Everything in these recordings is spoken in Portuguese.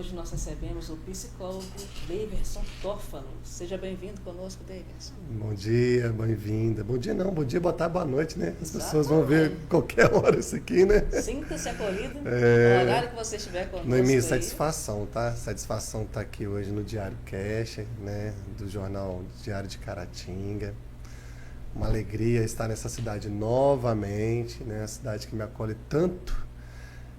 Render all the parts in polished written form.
hoje nós recebemos o psicólogo Daverson Toffolo. Seja bem-vindo conosco, Daverson. Bom dia, bem-vinda. Bom dia não, bom dia, boa tarde, boa noite, né? As Exatamente. pessoas vão ver qualquer hora isso aqui, né? Sinta-se acolhido no horário que você estiver conosco. Noemi, aí. satisfação, tá? Satisfação estar aqui hoje no Diário Cash, né? Do jornal Diário de Caratinga. Uma alegria estar nessa cidade novamente, né? A cidade que me acolhe tanto.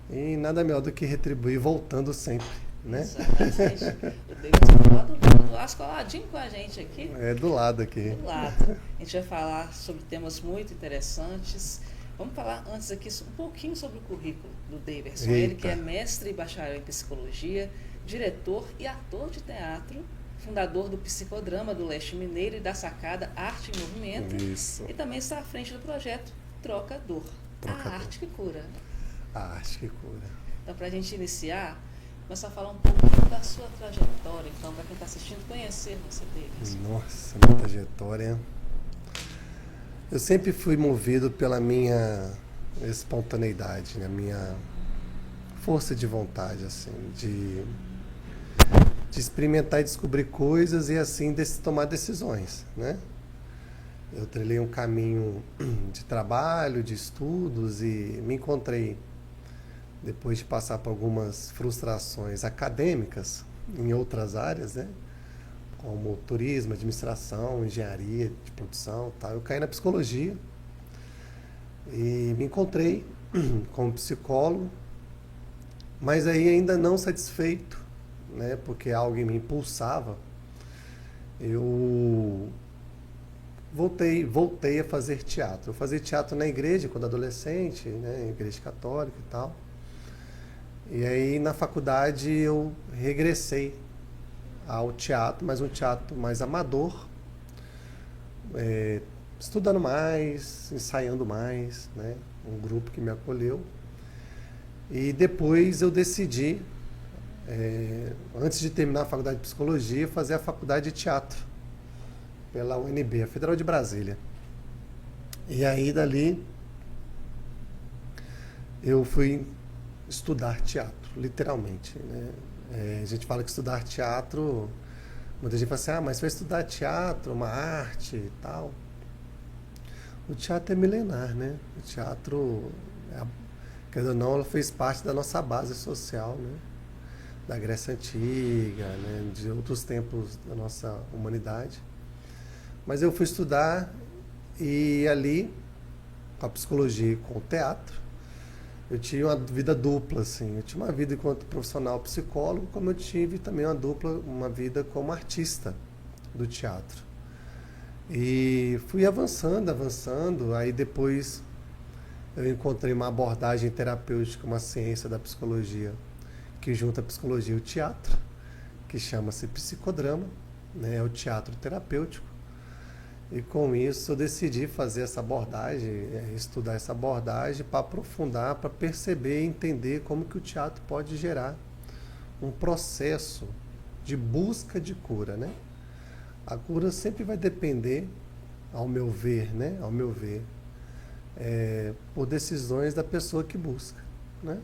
E nada melhor do que retribuir voltando sempre, né? Exatamente. O Daverson está do lado coladinho com a gente aqui. É do lado aqui. Do lado. A gente vai falar sobre temas muito interessantes. Vamos falar antes aqui um pouquinho sobre o currículo do Daverson. Ele que é mestre e bacharel em psicologia, diretor e ator de teatro, fundador do Psicodrama do Leste Mineiro e da Sacada Arte em Movimento. Isso. E também está à frente do projeto Trocador, a arte que cura. A arte que cura. Então, para a gente iniciar, começar a falar um pouco da sua trajetória. Então, para quem está assistindo, conhecer você, Daverson. Nossa, minha trajetória. Eu sempre fui movido pela minha espontaneidade, né? Minha força de vontade, assim, de experimentar e descobrir coisas e, assim, tomar decisões, né? Eu trilhei um caminho de trabalho, de estudos e me encontrei, depois de passar por algumas frustrações acadêmicas em outras áreas, né? Como turismo, administração, engenharia de produção, tal. Eu caí na psicologia e me encontrei como psicólogo, mas aí ainda não satisfeito, né? Porque algo me impulsava. Eu voltei a fazer teatro. Eu fazia teatro na igreja quando adolescente, né? Igreja católica e tal. E aí na faculdade eu regressei ao teatro, mas um teatro mais amador, estudando mais, ensaiando mais, né? Um grupo que me acolheu. E depois eu decidi, antes de terminar a faculdade de psicologia, fazer a faculdade de teatro pela UNB, a Federal de Brasília. E aí dali eu fui estudar teatro, literalmente, né? A gente fala que estudar teatro, muita gente fala assim, mas vai estudar teatro, uma arte e tal. O teatro é milenar, né? O teatro, querendo ou não, ela fez parte da nossa base social, né? Da Grécia Antiga, né? De outros tempos da nossa humanidade. Mas eu fui estudar e ali, com a psicologia e com o teatro, eu tive uma vida dupla, assim. Eu tinha uma vida enquanto profissional psicólogo, como eu tive também uma vida como artista do teatro. E fui avançando, aí depois eu encontrei uma abordagem terapêutica, uma ciência da psicologia, que junta a psicologia e o teatro, que chama-se psicodrama, né? É o teatro terapêutico. E com isso eu decidi fazer essa abordagem, estudar essa abordagem para aprofundar, para perceber e entender como que o teatro pode gerar um processo de busca de cura, né? A cura sempre vai depender, ao meu ver, né? Ao meu ver, por decisões da pessoa que busca, né?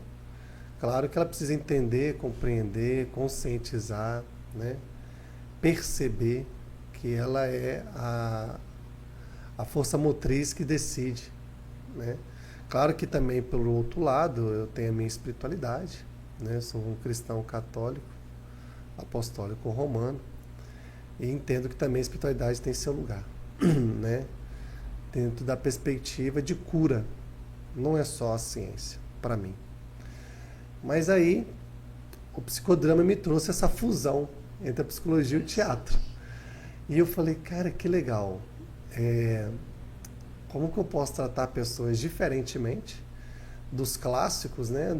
Claro que ela precisa entender, compreender, conscientizar, né? Perceber que ela é a força motriz que decide, né? Claro que também, pelo outro lado, eu tenho a minha espiritualidade, né? Sou um cristão católico, apostólico romano, e entendo que também a espiritualidade tem seu lugar, né? Dentro da perspectiva de cura, não é só a ciência, para mim. Mas aí, o psicodrama me trouxe essa fusão entre a psicologia e o teatro. E eu falei, cara, que legal. Como que eu posso tratar pessoas diferentemente dos clássicos, né?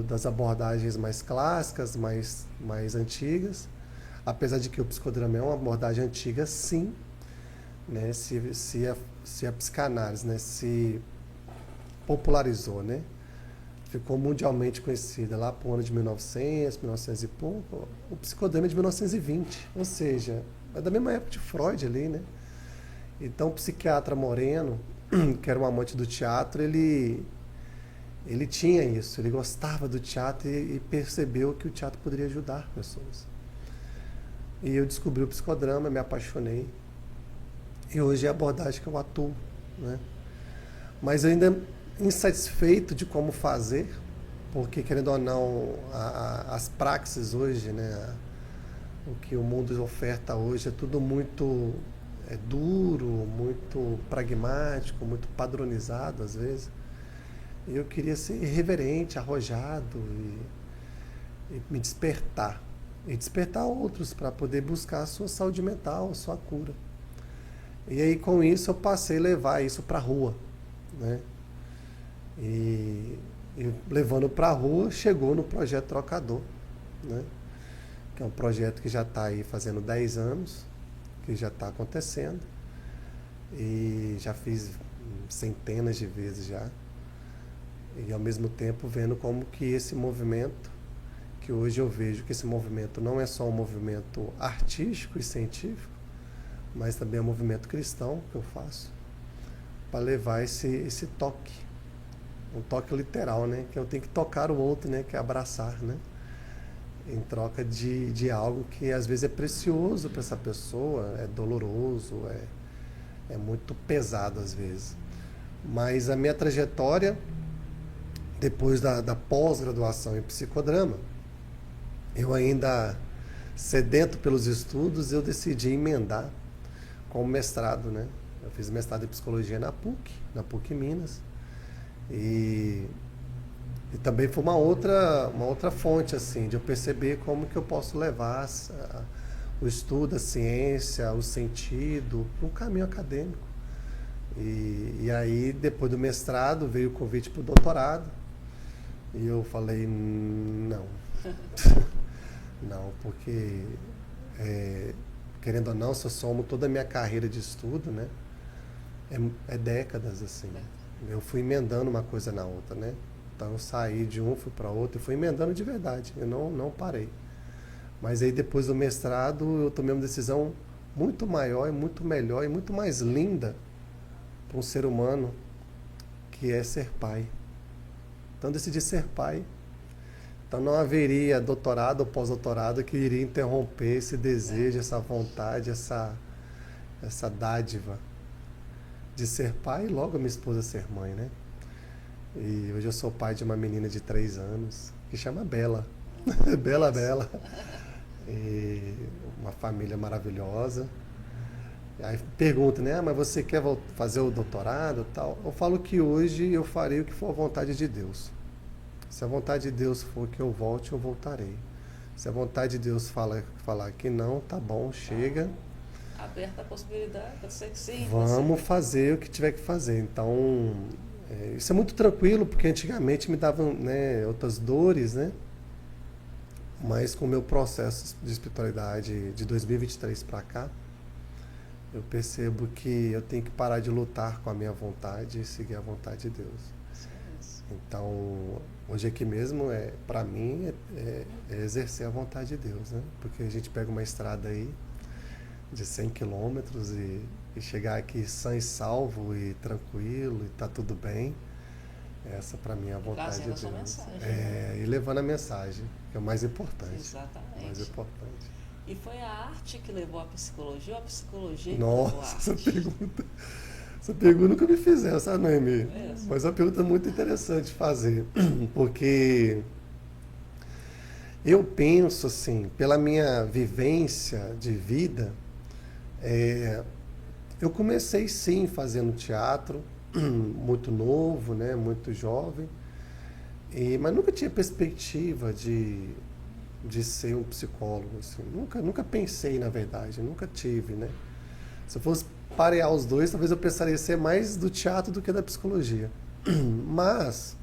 Das abordagens mais clássicas, mais antigas. Apesar de que o psicodrama é uma abordagem antiga, sim. Né? Se a psicanálise, né, se popularizou, né? Ficou mundialmente conhecida lá por ano de 1900, 1900 e pouco. O psicodrama é de 1920, ou seja, é da mesma época de Freud ali, né? Então o psiquiatra Moreno, que era um amante do teatro, ele ele tinha isso, ele gostava do teatro e percebeu que o teatro poderia ajudar pessoas. E eu descobri o psicodrama, me apaixonei. E hoje é a abordagem que eu atuo, né? Mas ainda insatisfeito de como fazer, porque, querendo ou não, as praxes hoje, né, o que o mundo oferta hoje é tudo muito duro, muito pragmático, muito padronizado às vezes. E eu queria ser irreverente, arrojado e me despertar. E despertar outros para poder buscar a sua saúde mental, a sua cura. E aí com isso eu passei a levar isso para a rua, né? E levando para a rua, chegou no projeto Trocador, né? Que é um projeto que já está aí fazendo 10 anos, que já está acontecendo. E já fiz centenas de vezes já. E ao mesmo tempo vendo como que esse movimento, que hoje eu vejo que esse movimento não é só um movimento artístico e científico, mas também é um movimento cristão que eu faço, para levar esse toque, um toque literal, né? Que eu tenho que tocar o outro, né? Que é abraçar, né? Em troca de algo que às vezes é precioso para essa pessoa, é doloroso, é muito pesado às vezes. Mas a minha trajetória, depois da pós-graduação em psicodrama, eu ainda sedento pelos estudos, eu decidi emendar com o mestrado, né? Eu fiz mestrado em psicologia na PUC Minas. E também foi uma outra fonte, assim, de eu perceber como que eu posso levar o estudo, a ciência, o sentido, para um caminho acadêmico. E aí, depois do mestrado, veio o convite para o doutorado. E eu falei, não. Não, porque, querendo ou não, se eu somo toda a minha carreira de estudo, né? É décadas, assim. Eu fui emendando uma coisa na outra, né? Então eu saí de um, fui para outro, e fui emendando de verdade. Eu não parei. Mas aí depois do mestrado eu tomei uma decisão muito maior e muito melhor e muito mais linda para um ser humano, que é ser pai. Então eu decidi ser pai. Então não haveria doutorado ou pós-doutorado que iria interromper esse desejo, essa vontade, essa dádiva de ser pai e logo a minha esposa ser mãe, né? E hoje eu sou pai de uma menina de 3 anos, que chama Bela. Bela. E uma família maravilhosa. Aí pergunta, né? Mas você quer fazer o doutorado e tal? Eu falo que hoje eu farei o que for a vontade de Deus. Se a vontade de Deus for que eu volte, eu voltarei. Se a vontade de Deus falar que não, tá bom, chega. Aberta a possibilidade, pode ser que sim. Vamos fazer o que tiver que fazer. Então, isso é muito tranquilo, porque antigamente me davam, né, outras dores, né? Mas com o meu processo de espiritualidade de 2023 para cá, eu percebo que eu tenho que parar de lutar com a minha vontade e seguir a vontade de Deus. Então, hoje aqui mesmo, para mim, é exercer a vontade de Deus, né? Porque a gente pega uma estrada aí de 100 quilômetros e chegar aqui sã e salvo e tranquilo e tá tudo bem. Essa para mim é a vontade de Deus. Mensagem, e levando a mensagem, que é o mais importante. Exatamente. Mais importante. E foi a arte que levou à psicologia ou a psicologia que Nossa, levou à arte? Essa pergunta nunca me fizeram, sabe, Noemi? Mas é uma pergunta muito interessante de fazer, porque eu penso assim, pela minha vivência de vida, eu comecei sim fazendo teatro, muito novo, né, muito jovem, mas nunca tinha perspectiva de ser um psicólogo, assim. Nunca pensei, na verdade, nunca tive, né? Se eu fosse parear os dois, talvez eu pensaria ser mais do teatro do que da psicologia. Mas,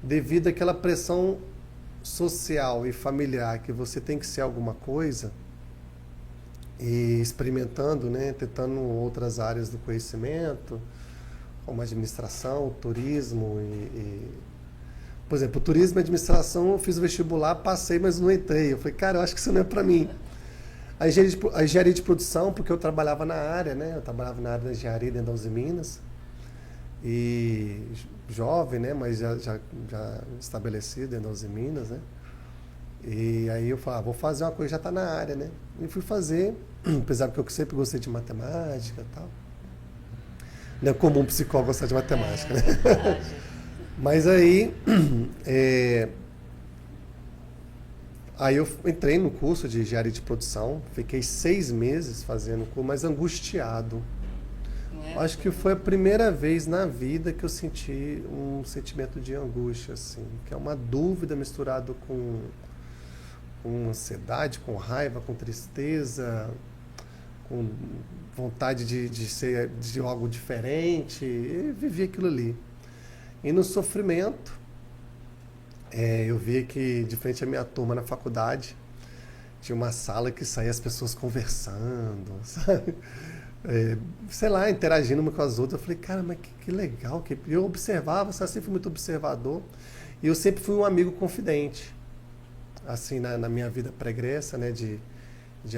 devido àquela pressão social e familiar que você tem que ser alguma coisa, e experimentando, né, tentando outras áreas do conhecimento, como administração, turismo por exemplo, turismo e administração, eu fiz o vestibular, passei, mas não entrei. Eu falei, cara, eu acho que isso não é para mim. A engenharia de produção, porque eu trabalhava na área, né? Eu trabalhava na área da engenharia dentro da Uzi Minas. E jovem, né? Mas já estabelecido dentro das Minas, né? E aí eu falei, vou fazer uma coisa que já está na área, né? E fui fazer, apesar que eu sempre gostei de matemática e tal. Não é comum um psicólogo gostar de matemática, né? Verdade. Mas aí, aí eu entrei no curso de engenharia de produção, fiquei 6 meses fazendo o curso, mas angustiado. Não é? Acho que foi a primeira vez na vida que eu senti um sentimento de angústia, assim, que é uma dúvida misturado com ansiedade, com raiva, com tristeza, com vontade de ser de algo diferente. E vivi aquilo ali. E no sofrimento, eu vi que de frente à minha turma na faculdade, tinha uma sala que saía as pessoas conversando, sabe? Sei lá, interagindo uma com as outras. Eu falei, cara, mas que legal. Que... Eu observava, eu sempre fui muito observador. E eu sempre fui um amigo confidente. Assim, na minha vida pregressa, né, de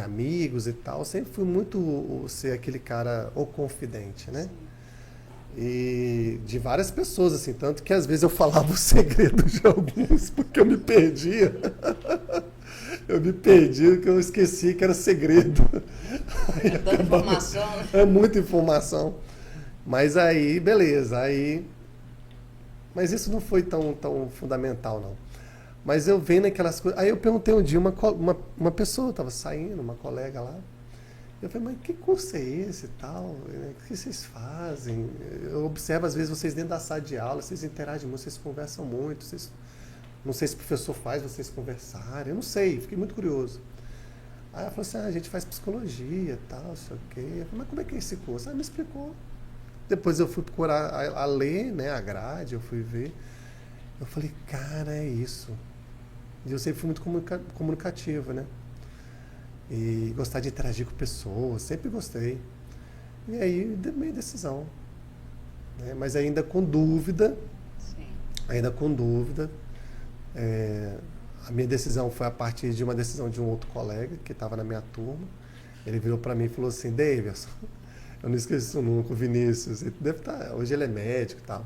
amigos e tal. Eu sempre fui muito ser aquele cara, o confidente, né? E de várias pessoas, assim, tanto que às vezes eu falava o segredo de alguns, porque eu me perdia. Eu me perdi, que eu esqueci que era segredo. É tanta informação, né? É muita informação. Mas aí, beleza, mas isso não foi tão fundamental, não. Mas eu vendo aquelas coisas. Aí eu perguntei um dia, uma pessoa estava saindo, uma colega lá. Eu falei, mas que curso é esse e tal? O que vocês fazem? Eu observo, às vezes, vocês dentro da sala de aula, vocês interagem muito, vocês conversam muito. Não sei se o professor faz vocês conversarem, eu não sei, fiquei muito curioso. Aí ela falou assim, a gente faz psicologia e tal, não sei o quê. Eu falei, mas como é que é esse curso? Ela me explicou. Depois eu fui procurar a ler, né, a grade, eu fui ver. Eu falei, cara, é isso. E eu sempre fui muito comunicativo, né? E gostar de interagir com pessoas, sempre gostei. E aí, tomei decisão. Né? Mas ainda com dúvida, Sim. A minha decisão foi a partir de uma decisão de um outro colega que estava na minha turma. Ele virou para mim e falou assim, Davidson, eu não esqueci isso nunca, o Vinícius, ele deve estar, hoje ele é médico e tal.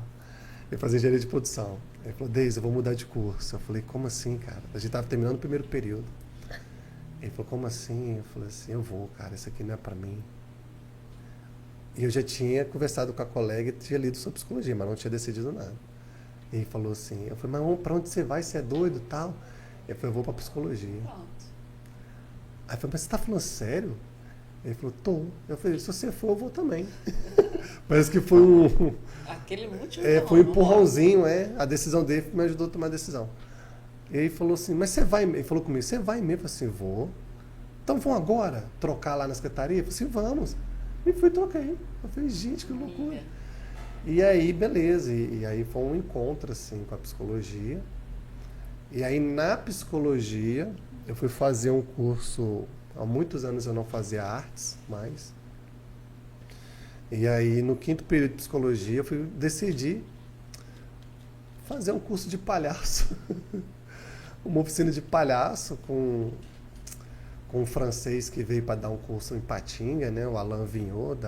Ele fazia engenharia de produção. Ele falou, Davidson, eu vou mudar de curso. Eu falei, como assim, cara? A gente estava terminando o primeiro período. Ele falou, como assim? Eu falei assim, eu vou, cara, isso aqui não é para mim. E eu já tinha conversado com a colega e tinha lido sobre psicologia, mas não tinha decidido nada. E ele falou assim, eu falei, mas para onde você vai? Você é doido e tal? Ele falou, eu vou para psicologia. Pronto. Aí eu falei, mas você está falando sério? Ele falou, tô. Eu falei, se você for, eu vou também. Parece que foi Aquele último foi um empurrãozinho, A decisão dele me ajudou a tomar a decisão. E ele falou assim, mas você vai, ele falou comigo, você vai mesmo? Eu falei assim, vou. Então vamos agora trocar lá na secretaria? Eu falei assim, vamos. E fui troquei. Eu falei, gente, que loucura. E aí, beleza. E aí foi um encontro, assim, com a psicologia. E aí, na psicologia, eu fui fazer um curso. Há muitos anos eu não fazia artes mais. E aí, no 5º período de psicologia, eu decidi fazer um curso de palhaço. Uma oficina de palhaço com um francês que veio para dar um curso em Patinga, né? O Alain Vignot,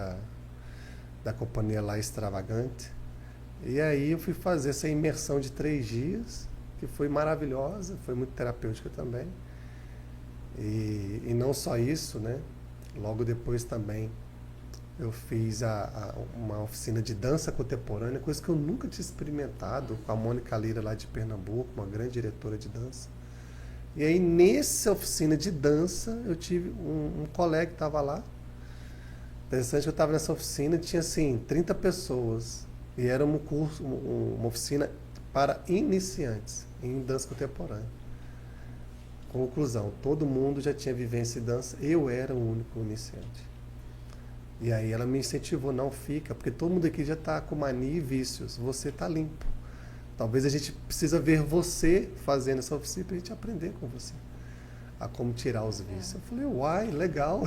da companhia La Extravagante. E aí eu fui fazer essa imersão de 3 dias, que foi maravilhosa, foi muito terapêutica também. E não só isso, né? Logo depois também eu fiz uma oficina de dança contemporânea, coisa que eu nunca tinha experimentado, com a Mônica Lira lá de Pernambuco, uma grande diretora de dança. E aí, nessa oficina de dança, eu tive um colega que estava lá. Interessante que eu estava nessa oficina e tinha, assim, 30 pessoas. E era um curso, uma oficina para iniciantes em dança contemporânea. Conclusão, todo mundo já tinha vivência em dança, eu era o único iniciante. E aí ela me incentivou, não fica, porque todo mundo aqui já está com mania e vícios, você está limpo. Talvez a gente precisa ver você fazendo essa oficina para a gente aprender com você a como tirar os vícios. Eu falei, uai, legal.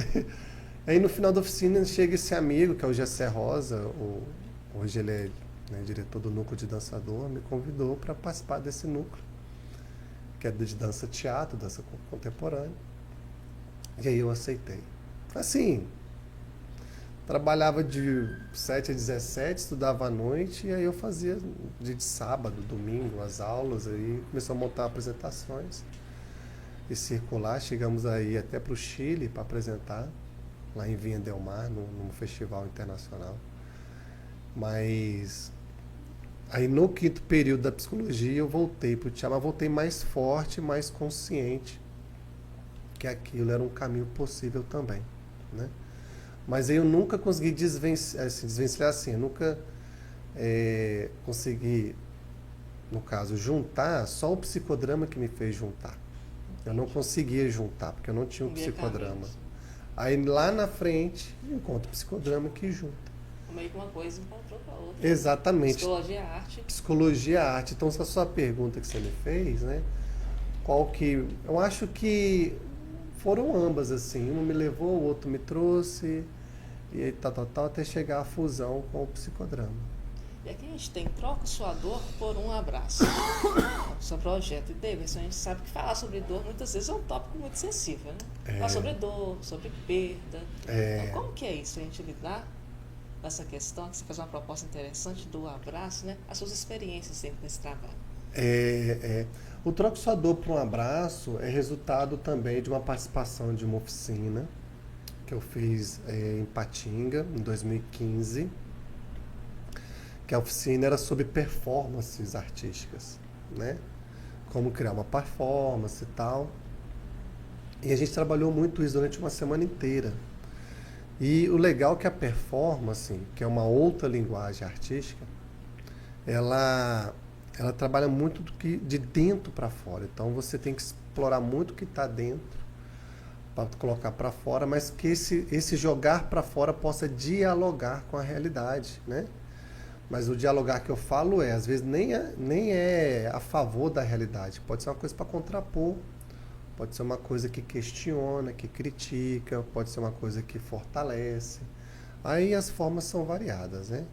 Aí no final da oficina chega esse amigo, que é o Gessé Rosa, hoje ele é, né, diretor do núcleo de dançador, me convidou para participar desse núcleo, que é de dança teatro, dança contemporânea. E aí eu aceitei. Assim, Trabalhava de 7 a 17, estudava à noite, e aí eu fazia dia de sábado, domingo, as aulas, aí começou a montar apresentações e circular. Chegamos aí até para o Chile para apresentar, lá em Vinha del Mar, num festival internacional. Mas aí no quinto período da psicologia eu voltei para o teatro, mas voltei mais forte, mais consciente que aquilo era um caminho possível também, né? Mas eu nunca consegui desvencilhar assim, eu nunca consegui, no caso, juntar só o psicodrama que me fez juntar. Eu não conseguia juntar, porque eu não tinha um psicodrama. Aí lá na frente, eu encontro o psicodrama que junta. Meio que uma coisa encontrou com a outra. Exatamente. Psicologia, arte. Psicologia, arte. Então, essa sua pergunta que você me fez, né? Qual que... Eu acho que foram ambas, assim. Um me levou, o outro me trouxe, e aí tal, até chegar à fusão com o psicodrama. E aqui a gente tem Troca Sua Dor por um Abraço. O seu projeto. E Davidson, a gente sabe que falar sobre dor muitas vezes é um tópico muito sensível, né? Falar sobre dor, sobre perda. Então, como que é isso, a gente lidar com essa questão, que você faz uma proposta interessante do abraço, né? As suas experiências dentro desse trabalho. O Troca Sua Dor por um Abraço é resultado também de uma participação de uma oficina que eu fiz em Patinga, em 2015, que a oficina era sobre performances artísticas, né? Como criar uma performance e tal. E a gente trabalhou muito isso durante uma semana inteira. E o legal é que a performance, que é uma outra linguagem artística, ela trabalha muito de dentro para fora. Então você tem que explorar muito o que está dentro para colocar para fora, mas que esse jogar para fora possa dialogar com a realidade, né? Mas o dialogar que eu falo às vezes, nem é a favor da realidade. Pode ser uma coisa para contrapor, pode ser uma coisa que questiona, que critica, pode ser uma coisa que fortalece. Aí as formas são variadas, né?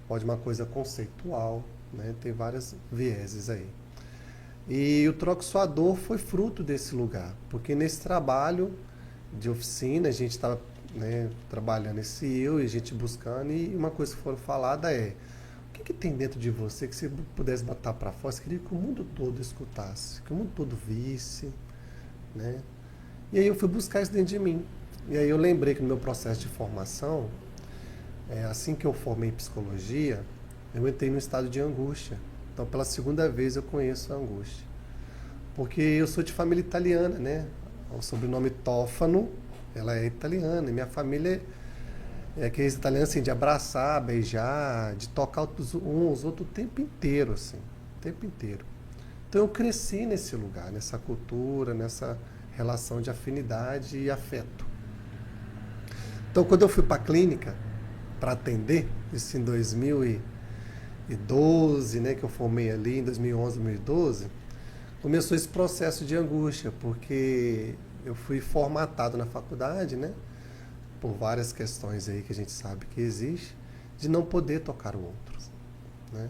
Pode uma coisa conceitual, né? Tem vários vieses aí. E o Troca Sua Dor foi fruto desse lugar, porque nesse trabalho de oficina, a gente estava trabalhando esse eu e a gente buscando, e uma coisa que foi falada é: o que tem dentro de você que você pudesse botar para fora? Você queria que o mundo todo escutasse, que o mundo todo visse, né? E aí eu fui buscar isso dentro de mim. E aí eu lembrei que no meu processo de formação, assim que eu formei em psicologia, eu entrei no estado de angústia. Então, pela segunda vez eu conheço a angústia. Porque eu sou de família italiana, né? O sobrenome Tofano, ela é italiana. E minha família é aqueles italianos assim, de abraçar, beijar, de tocar uns os outros o tempo inteiro, assim. O tempo inteiro. Então eu cresci nesse lugar, nessa cultura, nessa relação de afinidade e afeto. Então quando eu fui para a clínica para atender, isso em 2012, né, que eu formei ali em 2011, 2012, começou esse processo de angústia, porque eu fui formatado na faculdade, né, por várias questões aí que a gente sabe que existe, de não poder tocar o outro, né?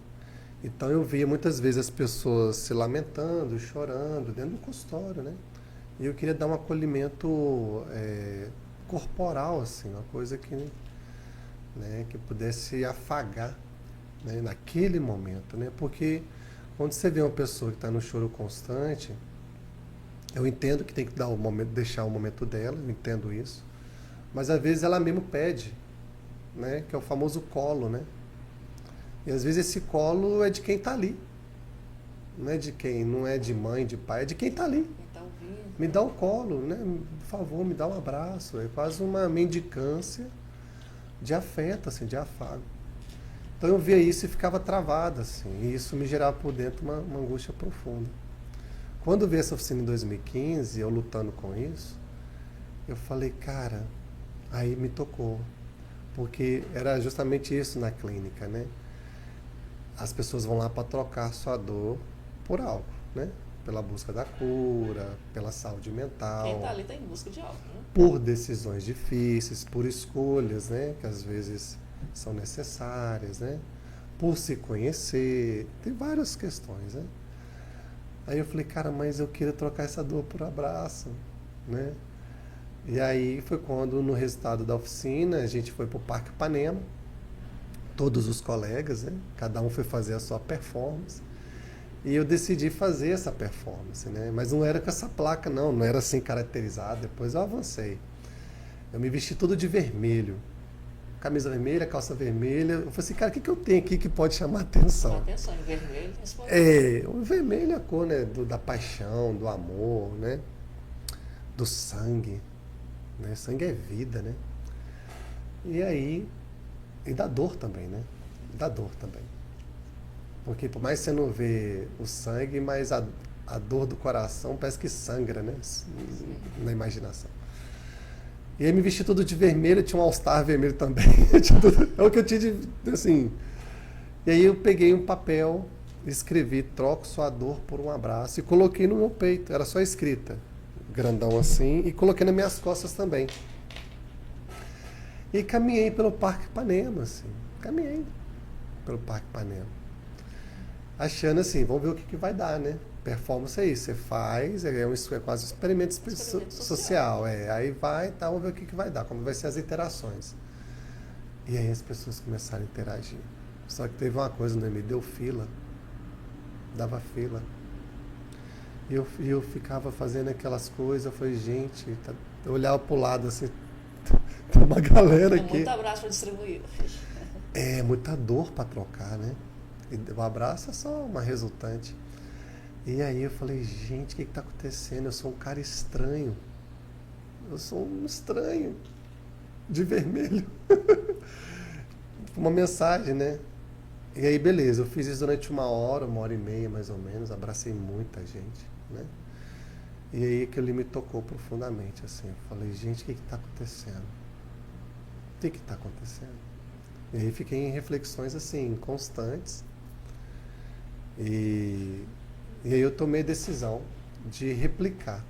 Então eu via muitas vezes as pessoas se lamentando, chorando dentro do consultório, né? E eu queria dar um acolhimento corporal, assim, uma coisa que, né, que pudesse afagar, né, naquele momento, né? Porque quando você vê uma pessoa que está no choro constante, eu entendo que tem que dar deixar o momento dela, eu entendo isso, mas às vezes ela mesmo pede, né, que é o famoso colo, né? E às vezes esse colo é de quem está ali, não é de quem, não é de mãe, de pai, é de quem está ali. Quem tá ouvindo. Me dá o colo, né? Por favor, me dá um abraço. É quase uma mendicância de afeto, assim, de afago. Então eu via isso e ficava travado, assim, e isso me gerava por dentro uma angústia profunda. Quando eu vi essa oficina em 2015, eu lutando com isso, eu falei, cara, aí me tocou, porque era justamente isso na clínica, né? As pessoas vão lá para trocar sua dor por algo, né? Pela busca da cura, pela saúde mental. Quem está ali está em busca de algo, né? Por decisões difíceis, por escolhas, né? Que às vezes são necessárias, né? Por se conhecer, tem várias questões, né? Aí eu falei, cara, mas eu queria trocar essa dor por abraço, né? E aí foi quando, no resultado da oficina, a gente foi para o Parque Ipanema, todos os colegas, né? Cada um foi fazer a sua performance. E eu decidi fazer essa performance, né? Mas não era com essa placa, não era assim caracterizado. Depois eu avancei. Eu me vesti todo de vermelho. Camisa vermelha, calça vermelha. Eu falei assim, cara, o que eu tenho aqui que pode chamar atenção? Chamar atenção, em vermelho. O vermelho é a cor, né? Da paixão, do amor, né? Do sangue. Né? Sangue é vida, né? E aí... E da dor também, né? Da dor também. Porque por mais que você não vê o sangue, mas a dor do coração parece que sangra, né? Na imaginação. E aí me vesti tudo de vermelho, tinha um All-Star vermelho também. É o que eu tinha de, assim... E aí eu peguei um papel, escrevi, troco sua dor por um abraço, e coloquei no meu peito, era só escrita, grandão assim, e coloquei nas minhas costas também. E caminhei pelo Parque Ipanema, assim, caminhei pelo Parque Ipanema. Achando assim, vamos ver o que vai dar, né? Performance é isso, você faz, é quase um experimento social. Aí vai, tá, vamos ver o que vai dar, como vai ser as interações. E aí as pessoas começaram a interagir. Só que teve uma coisa, né? Me deu fila, dava fila. E eu ficava fazendo aquelas coisas, eu falei, gente, eu olhava pro lado assim, tem uma galera aqui. Muito abraço para distribuir. É, muita dor para trocar, né? E o abraço é só uma resultante. E aí eu falei, gente, o que está acontecendo? Eu sou um cara estranho. Eu sou um estranho. De vermelho. Uma mensagem, né? E aí, beleza, eu fiz isso durante 1h, 1h30, mais ou menos. Abracei muita gente, né? E aí aquilo me tocou profundamente, assim. Eu falei, gente, o que está acontecendo? O que está acontecendo? E aí fiquei em reflexões, assim, constantes. E aí eu tomei a decisão de replicar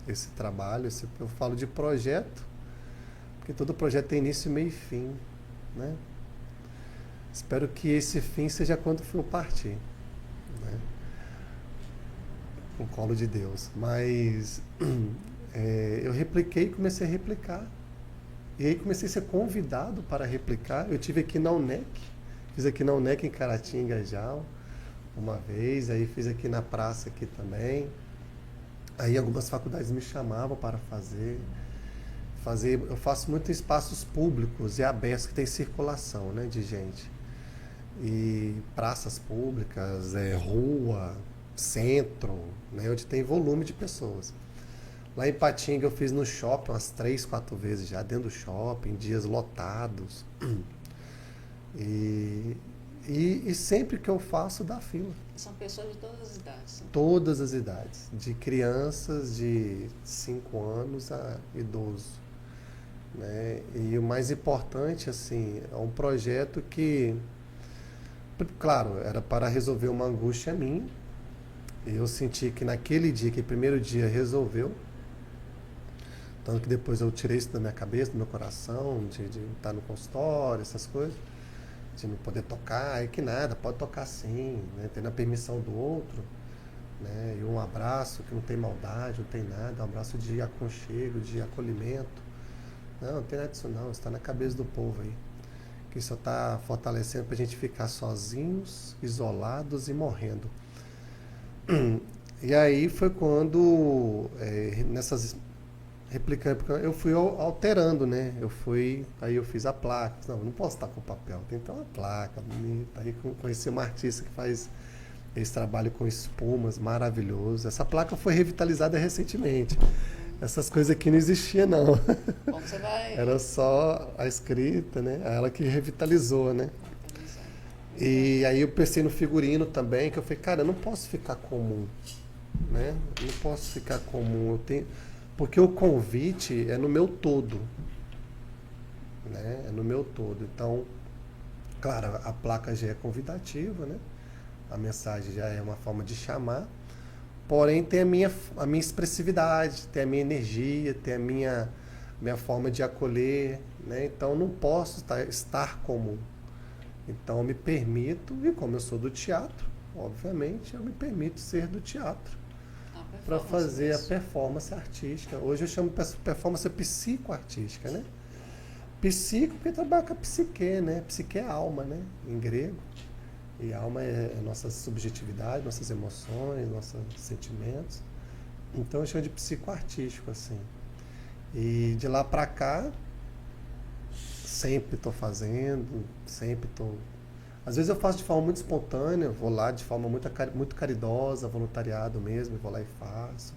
esse trabalho. Eu falo de projeto, porque todo projeto tem início, meio e fim, né? Espero que esse fim seja quando eu partir, né? Com o colo de Deus. Mas eu repliquei e comecei a replicar. E aí comecei a ser convidado para replicar. Eu tive aqui na UNEC, fiz aqui na UNEC em Caratinga já uma vez, aí fiz aqui na praça aqui também. Aí algumas faculdades me chamavam para fazer. Eu faço muito em espaços públicos e abertos que tem circulação, né, de gente. E praças públicas, rua, centro, né, onde tem volume de pessoas. Lá em Patinga eu fiz no shopping umas 3, 4 vezes já, dentro do shopping, dias lotados. E sempre que eu faço, dá fila. São pessoas de todas as idades. Né? Todas as idades. De crianças de 5 anos a idoso. Né? E o mais importante, assim, é um projeto que, claro, era para resolver uma angústia minha. E eu senti que naquele dia, que primeiro dia resolveu. Tanto que depois eu tirei isso da minha cabeça, do meu coração, de estar no consultório, essas coisas. De não poder tocar, e que nada, pode tocar sim, né? Tendo a permissão do outro, né? E um abraço que não tem maldade, não tem nada, um abraço de aconchego, de acolhimento. Não tem nada disso não, está na cabeça do povo aí. Que só está fortalecendo para a gente ficar sozinhos, isolados e morrendo. E aí foi quando, nessas replicando, eu fui alterando, né? Aí eu fiz a placa. Não posso estar com papel, tem que ter uma placa bonita. Aí conheci uma artista que faz esse trabalho com espumas, maravilhoso. Essa placa foi revitalizada recentemente. Essas coisas aqui não existiam, não. Como você vai... Era só a escrita, né? Ela que revitalizou, né? E aí eu pensei no figurino também, que eu falei, cara, eu não posso ficar comum, né? Eu não posso ficar comum, porque o convite é no meu todo, né? É no meu todo. Então, claro, a placa já é convidativa, né? A mensagem já é uma forma de chamar, porém tem a minha expressividade, tem a minha energia, tem a minha forma de acolher, né? Então, não posso estar comum. Então, eu me permito, e como eu sou do teatro, obviamente, eu me permito ser do teatro. para fazer a performance artística. Hoje eu chamo de performance psicoartística, né? Psico, porque trabalha com a psique, né? Psique é alma, né? Em grego. E alma é a nossa subjetividade, nossas emoções, nossos sentimentos. Então eu chamo de psicoartístico, assim. E de lá para cá, sempre estou fazendo, sempre estou... Às vezes eu faço de forma muito espontânea, vou lá de forma muito caridosa, voluntariado mesmo, vou lá e faço.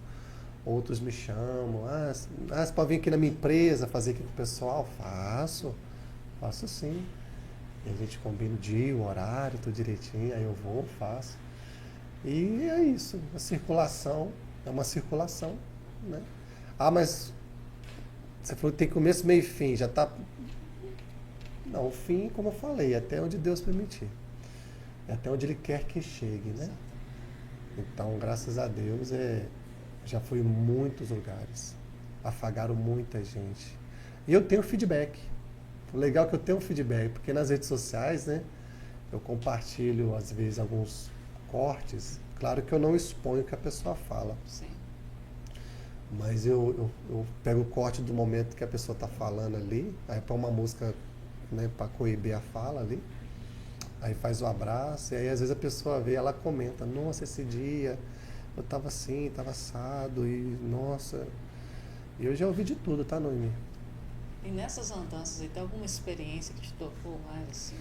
Outros me chamam, você pode vir aqui na minha empresa fazer aqui com o pessoal? Faço sim. E a gente combina o dia, o horário, tudo direitinho, aí eu vou, faço. E é isso, a circulação, é uma circulação, né? Mas você falou que tem começo, meio e fim, já está... Não, o fim, como eu falei, até onde Deus permitir. É até onde Ele quer que chegue, né? Então, graças a Deus, já fui em muitos lugares. Afagaram muita gente. E eu tenho feedback. O legal é que eu tenho feedback, porque nas redes sociais, né, eu compartilho, às vezes, alguns cortes. Claro que eu não exponho o que a pessoa fala. Sim. Mas eu pego o corte do momento que a pessoa está falando ali, aí põe uma música, né, para coibir a fala ali, aí faz o abraço, e aí às vezes a pessoa vê, ela comenta, nossa, esse dia eu estava assim, estava assado, e nossa, e eu já ouvi de tudo, tá, Noemi? E nessas andanças aí, tem alguma experiência que te tocou mais assim?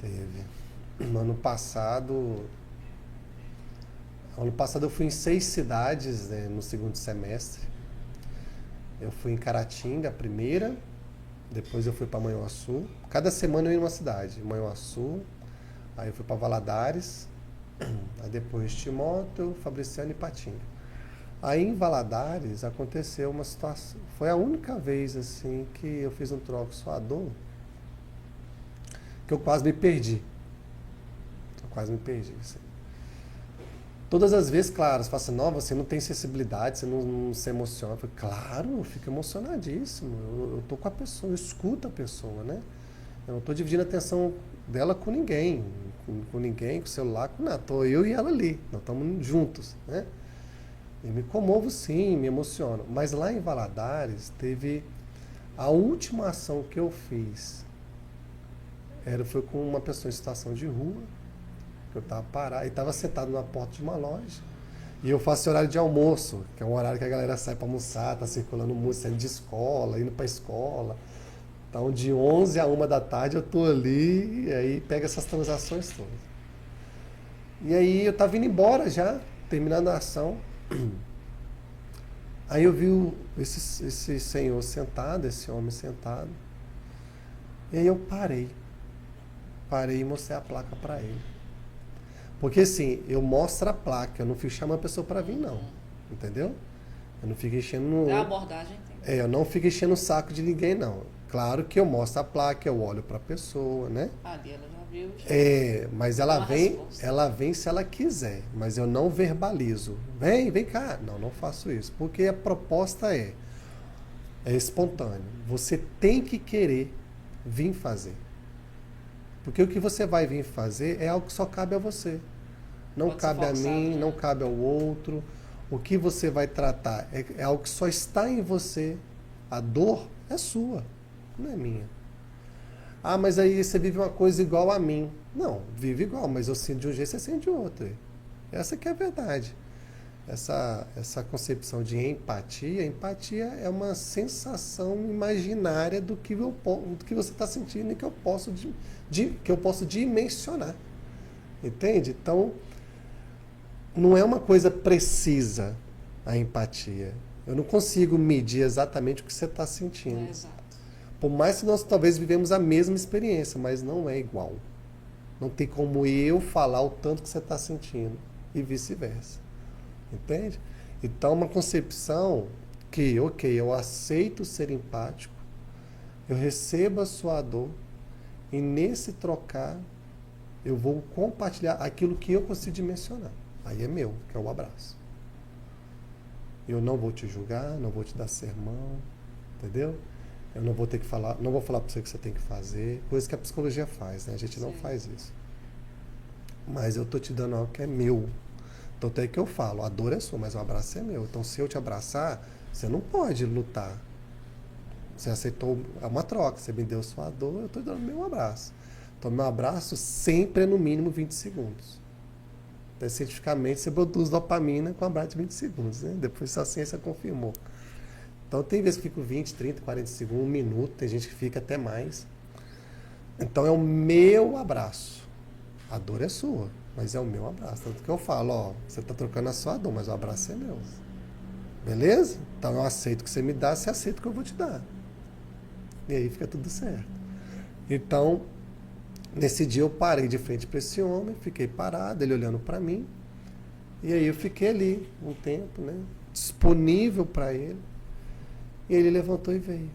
Teve. No ano passado eu fui em 6 cidades, né, no segundo semestre. Eu fui em Caratinga, a primeira, depois eu fui para Manhuaçu. Cada semana eu ia em uma cidade. Manhuaçu, aí eu fui para Valadares, aí depois Timóteo, Fabriciano e Patinga. Aí em Valadares aconteceu uma situação. Foi a única vez assim que eu fiz um troco suador que eu quase me perdi. Assim. Todas as vezes, claro, você fala assim, não, você não tem sensibilidade, você não se emociona. Eu falei, claro, eu fico emocionadíssimo. Eu tô com a pessoa, eu escuto a pessoa, né? Eu não estou dividindo a atenção dela com ninguém, com o celular, com nada. Estou eu e ela ali, nós estamos juntos, né? E me comovo sim, me emociono. Mas lá em Valadares, teve a última ação que eu fiz. Foi com uma pessoa em situação de rua, que eu estava parado, e estava sentado na porta de uma loja. E eu faço horário de almoço, que é um horário que a galera sai para almoçar, está circulando muito, saindo de escola, indo para a escola. Então, de 11 a 1 da tarde eu estou ali, e aí pega essas transações todas. E aí eu estava indo embora já, terminando a ação. Aí eu vi esse senhor sentado, esse homem sentado. E aí eu parei e mostrei a placa para ele. Porque assim, eu mostro a placa, eu não fico chamando a pessoa para vir não, entendeu? Eu não fico enchendo... É a abordagem. Eu não fico enchendo o saco de ninguém não. Claro que eu mostro a placa, eu olho para a pessoa, né? Ali ela já viu. Mas ela vem se ela quiser, mas eu não verbalizo. Vem cá. Não faço isso, porque a proposta é espontâneo. Você tem que querer vir fazer. Porque o que você vai vir fazer é algo que só cabe a você. Não cabe a mim, não cabe ao outro. O que você vai tratar é algo que só está em você. A dor é sua, não é minha. Mas aí você vive uma coisa igual a mim. Não, vive igual, mas eu sinto de um jeito, você sente de outro. Essa que é a verdade. Essa concepção de empatia é uma sensação imaginária do que você está sentindo e que eu posso dimensionar. Entende? Então, não é uma coisa precisa a empatia. Eu não consigo medir exatamente o que você está sentindo. Exato. Por mais que nós talvez vivemos a mesma experiência, mas não é igual. Não tem como eu falar o tanto que você está sentindo e vice-versa. Entende? Então, uma concepção que, eu aceito ser empático, eu recebo a sua dor e nesse trocar eu vou compartilhar aquilo que eu consigo dimensionar. Aí é meu, que é o abraço. Eu não vou te julgar, não vou te dar sermão, entendeu? Eu não vou ter que falar, não vou falar para você o que você tem que fazer, coisa que a psicologia faz, né? A gente não faz isso. Mas eu tô te dando algo que é meu, Então tem que eu falo, a dor é sua, mas o abraço é meu. Então se eu te abraçar, você não pode lutar. Você aceitou, é uma troca, você me deu sua dor, eu estou dando meu abraço. Então meu abraço sempre é no mínimo 20 segundos. Então, cientificamente você produz dopamina com um abraço de 20 segundos, né? Depois a ciência confirmou. Então tem vezes que fico 20, 30, 40 segundos, um minuto, tem gente que fica até mais. Então é o meu abraço. A dor é sua, mas é o meu abraço. Tanto que eu falo, ó, você está trocando a sua dor, mas o abraço é meu. Beleza? Então eu aceito o que você me dá, você aceita o que eu vou te dar. E aí fica tudo certo. Então, nesse dia eu parei de frente para esse homem, fiquei parado, ele olhando para mim. E aí eu fiquei ali um tempo, né? Disponível para ele. E ele levantou e veio.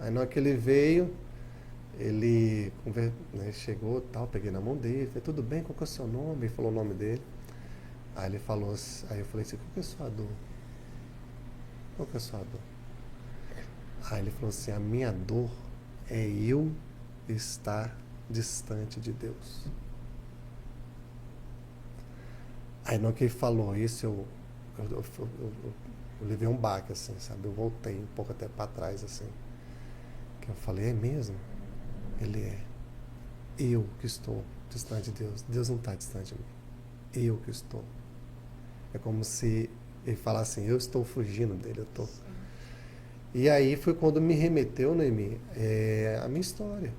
Aí na hora que ele veio, ele né, chegou tal, peguei na mão dele, falei, tudo bem, qual que é o seu nome? Ele falou o nome dele. Aí ele falou, aí eu falei assim, qual que é a sua dor? Qual que é a sua dor? Aí ele falou assim, a minha dor é eu estar distante de Deus. Aí na hora que ele falou isso, eu levei um baque, assim, sabe? Eu voltei um pouco até para trás, assim. Que eu falei, é mesmo? Ele é. Eu que estou distante de Deus. Deus não está distante de mim. Eu que estou. É como se ele falasse assim, eu estou fugindo dele, eu estou. E aí foi quando me remeteu, Noemi, a minha história.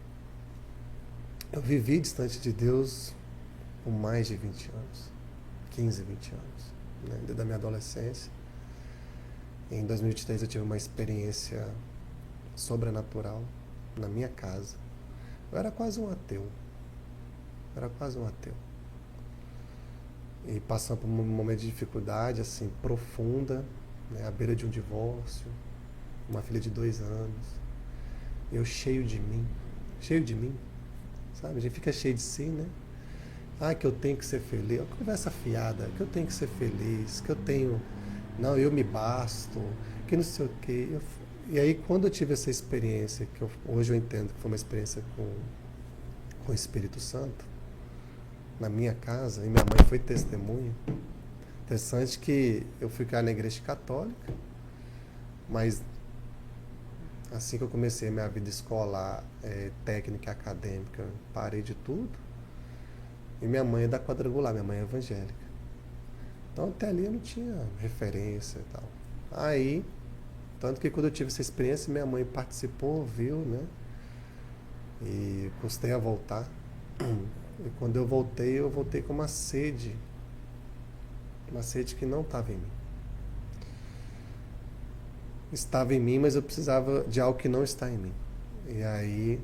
Eu vivi distante de Deus por mais de 20 anos. 15, 20 anos. Né? Desde a minha adolescência. Em 2023 eu tive uma experiência sobrenatural na minha casa. Eu era quase um ateu. E passando por um momento de dificuldade, assim, profunda, né, à beira de um divórcio, uma filha de 2 anos. Eu cheio de mim, sabe? A gente fica cheio de si, né? Ah, que eu tenho que ser feliz. Conversa fiada, que eu tenho que ser feliz, que eu tenho... Não, eu me basto, que não sei o quê. E aí, quando eu tive essa experiência, que hoje eu entendo que foi uma experiência com o Espírito Santo, na minha casa, e minha mãe foi testemunha. Interessante que eu fui criado na igreja católica, mas assim que eu comecei a minha vida escolar, técnica, acadêmica, parei de tudo. E minha mãe é da quadrangular, minha mãe é evangélica. Então até ali eu não tinha referência e tal. Aí, tanto que quando eu tive essa experiência, minha mãe participou, viu, né? E custei a voltar. E quando eu voltei com uma sede que não estava em mim. Estava em mim, mas eu precisava de algo que não está em mim. E aí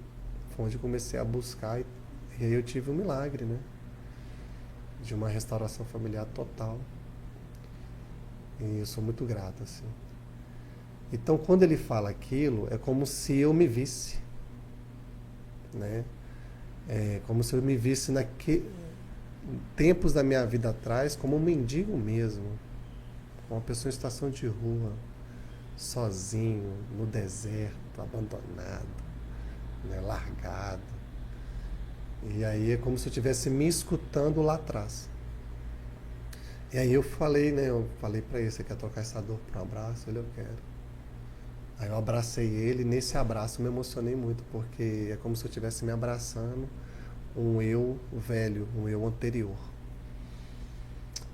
foi onde eu comecei a buscar, e aí eu tive um milagre, né? De uma restauração familiar total. E eu sou muito grato, assim. Então, quando ele fala aquilo, é como se eu me visse, né? É como se eu me visse tempos da minha vida atrás, como um mendigo mesmo, uma pessoa em situação de rua, sozinho, no deserto, abandonado, né? Largado. E aí é como se eu estivesse me escutando lá atrás. E aí eu falei, né? Eu falei pra ele, você quer trocar essa dor por um abraço? Ele, eu quero. Aí eu abracei ele, e nesse abraço eu me emocionei muito, porque é como se eu estivesse me abraçando um eu velho, um eu anterior.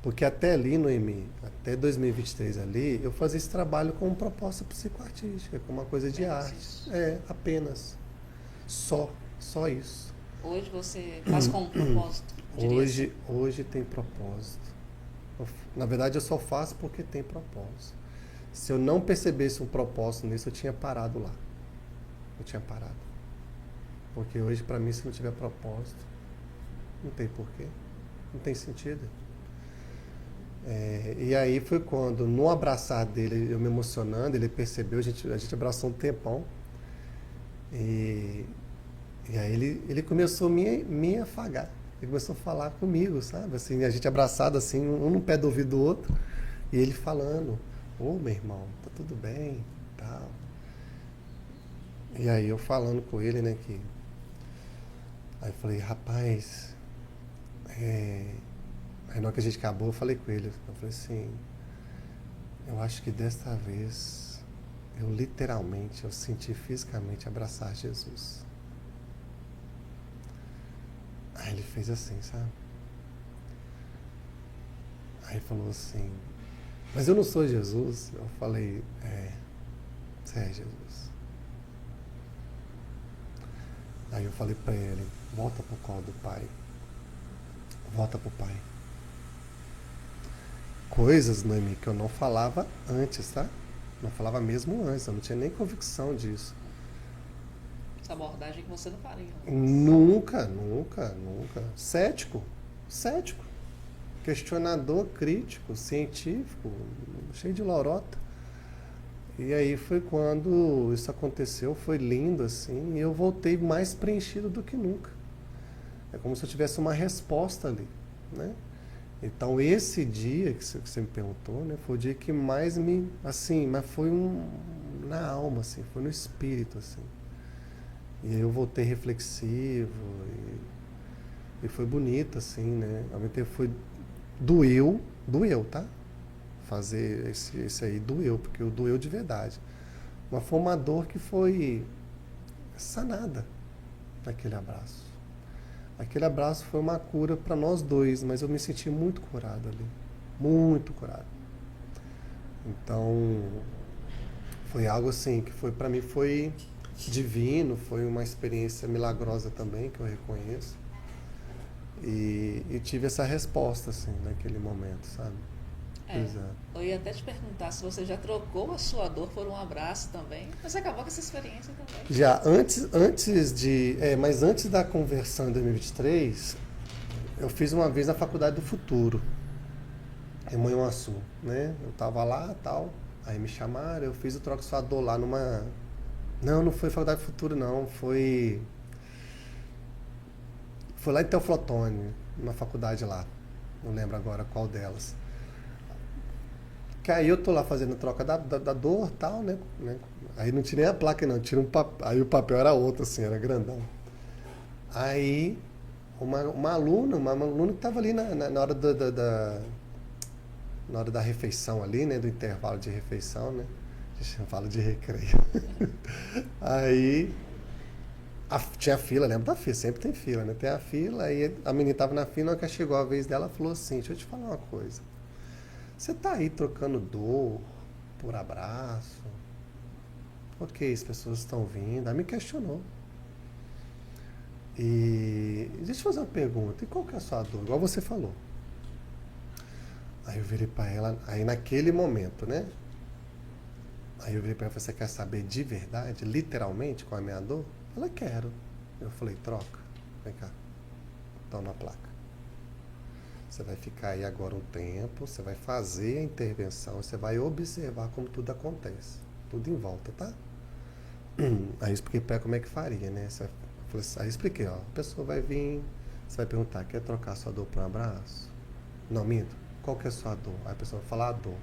Porque até ali, Noemi, até 2023 ali, eu fazia esse trabalho com uma proposta psicoartística, com uma coisa de arte. Isso. Apenas. Só isso. Hoje você faz com um propósito? Hoje tem propósito. Na verdade, eu só faço porque tem propósito. Se eu não percebesse um propósito nisso, eu tinha parado lá. Eu tinha parado. Porque hoje, para mim, se não tiver propósito, não tem porquê. Não tem sentido. E aí foi quando, no abraçar dele, eu me emocionando, ele percebeu, a gente abraçou um tempão. E aí ele começou a me afagar. Ele começou a falar comigo, sabe? Assim, a gente abraçado assim, um no pé do ouvido do outro. E ele falando, ô meu irmão, tá tudo bem, tal. E aí eu falando com ele, né, aí eu falei, rapaz, Aí na hora que a gente acabou, eu falei com ele, eu falei assim, eu acho que desta vez eu literalmente, eu senti fisicamente abraçar Jesus. Aí ele fez assim, sabe? Aí falou assim, mas eu não sou Jesus. Eu falei, você é Jesus. Aí eu falei pra ele, volta pro colo do Pai. Volta pro Pai. Coisas, Noemi, que eu não falava antes, tá? Não falava mesmo antes, eu não tinha nem convicção disso. Essa abordagem que você não faria. Nunca. Cético. Questionador, crítico, científico, cheio de lorota. E aí foi quando isso aconteceu, foi lindo assim, e eu voltei mais preenchido do que nunca. É como se eu tivesse uma resposta ali, né? Então esse dia que você me perguntou, né, foi o dia que mais me, assim, mas foi na alma, assim, foi no espírito, assim. E aí eu voltei reflexivo e foi bonito, assim, né? Ao mesmo tempo doeu, tá? Fazer esse aí doeu, porque doeu de verdade. Mas foi uma dor que foi sanada naquele abraço. Aquele abraço foi uma cura para nós dois, mas eu me senti muito curado ali. Muito curado. Então, foi algo assim que foi para mim foi divino, foi uma experiência milagrosa também, que eu reconheço. E tive essa resposta assim naquele momento, sabe? Eu ia até te perguntar se você já trocou a sua dor por um abraço também, mas acabou com essa experiência também. Já, mas antes da conversão em 2023, eu fiz uma vez na Faculdade do Futuro, em Manhuaçu, né? Eu tava lá tal, aí me chamaram, eu fiz o troca sua dor lá numa... Não foi Faculdade do Futuro não, foi lá em Teoflotone, numa faculdade lá, não lembro agora qual delas. Que aí eu tô lá fazendo troca da dor e tal, né? Aí não tinha nem a placa não, aí o papel era outro assim, era grandão. Aí uma aluna que tava ali na hora na hora da refeição ali, né? Do intervalo de refeição, né? A gente fala de recreio. Aí tinha fila, lembra da fila, sempre tem fila, né? Tem a fila, aí a menina tava na fila, na hora que chegou a vez dela, falou assim, deixa eu te falar uma coisa. Você tá aí trocando dor por abraço? Ok, as pessoas estão vindo. Aí me questionou. E deixa eu fazer uma pergunta. E qual que é a sua dor? Igual você falou. Aí eu virei pra ela, aí naquele momento, né? Aí eu virei pra ela, você quer saber de verdade, literalmente, qual é a minha dor? Ela, quero. Eu falei, troca. Vem cá. Toma a placa. Você vai ficar aí agora um tempo, você vai fazer a intervenção, você vai observar como tudo acontece. Tudo em volta, tá? Aí eu expliquei pra ela como é que faria, né? Aí eu expliquei, ó, a pessoa vai vir, você vai perguntar, quer trocar sua dor por um abraço? Não, minto. Qual que é a sua dor? Aí a pessoa vai falar a dor.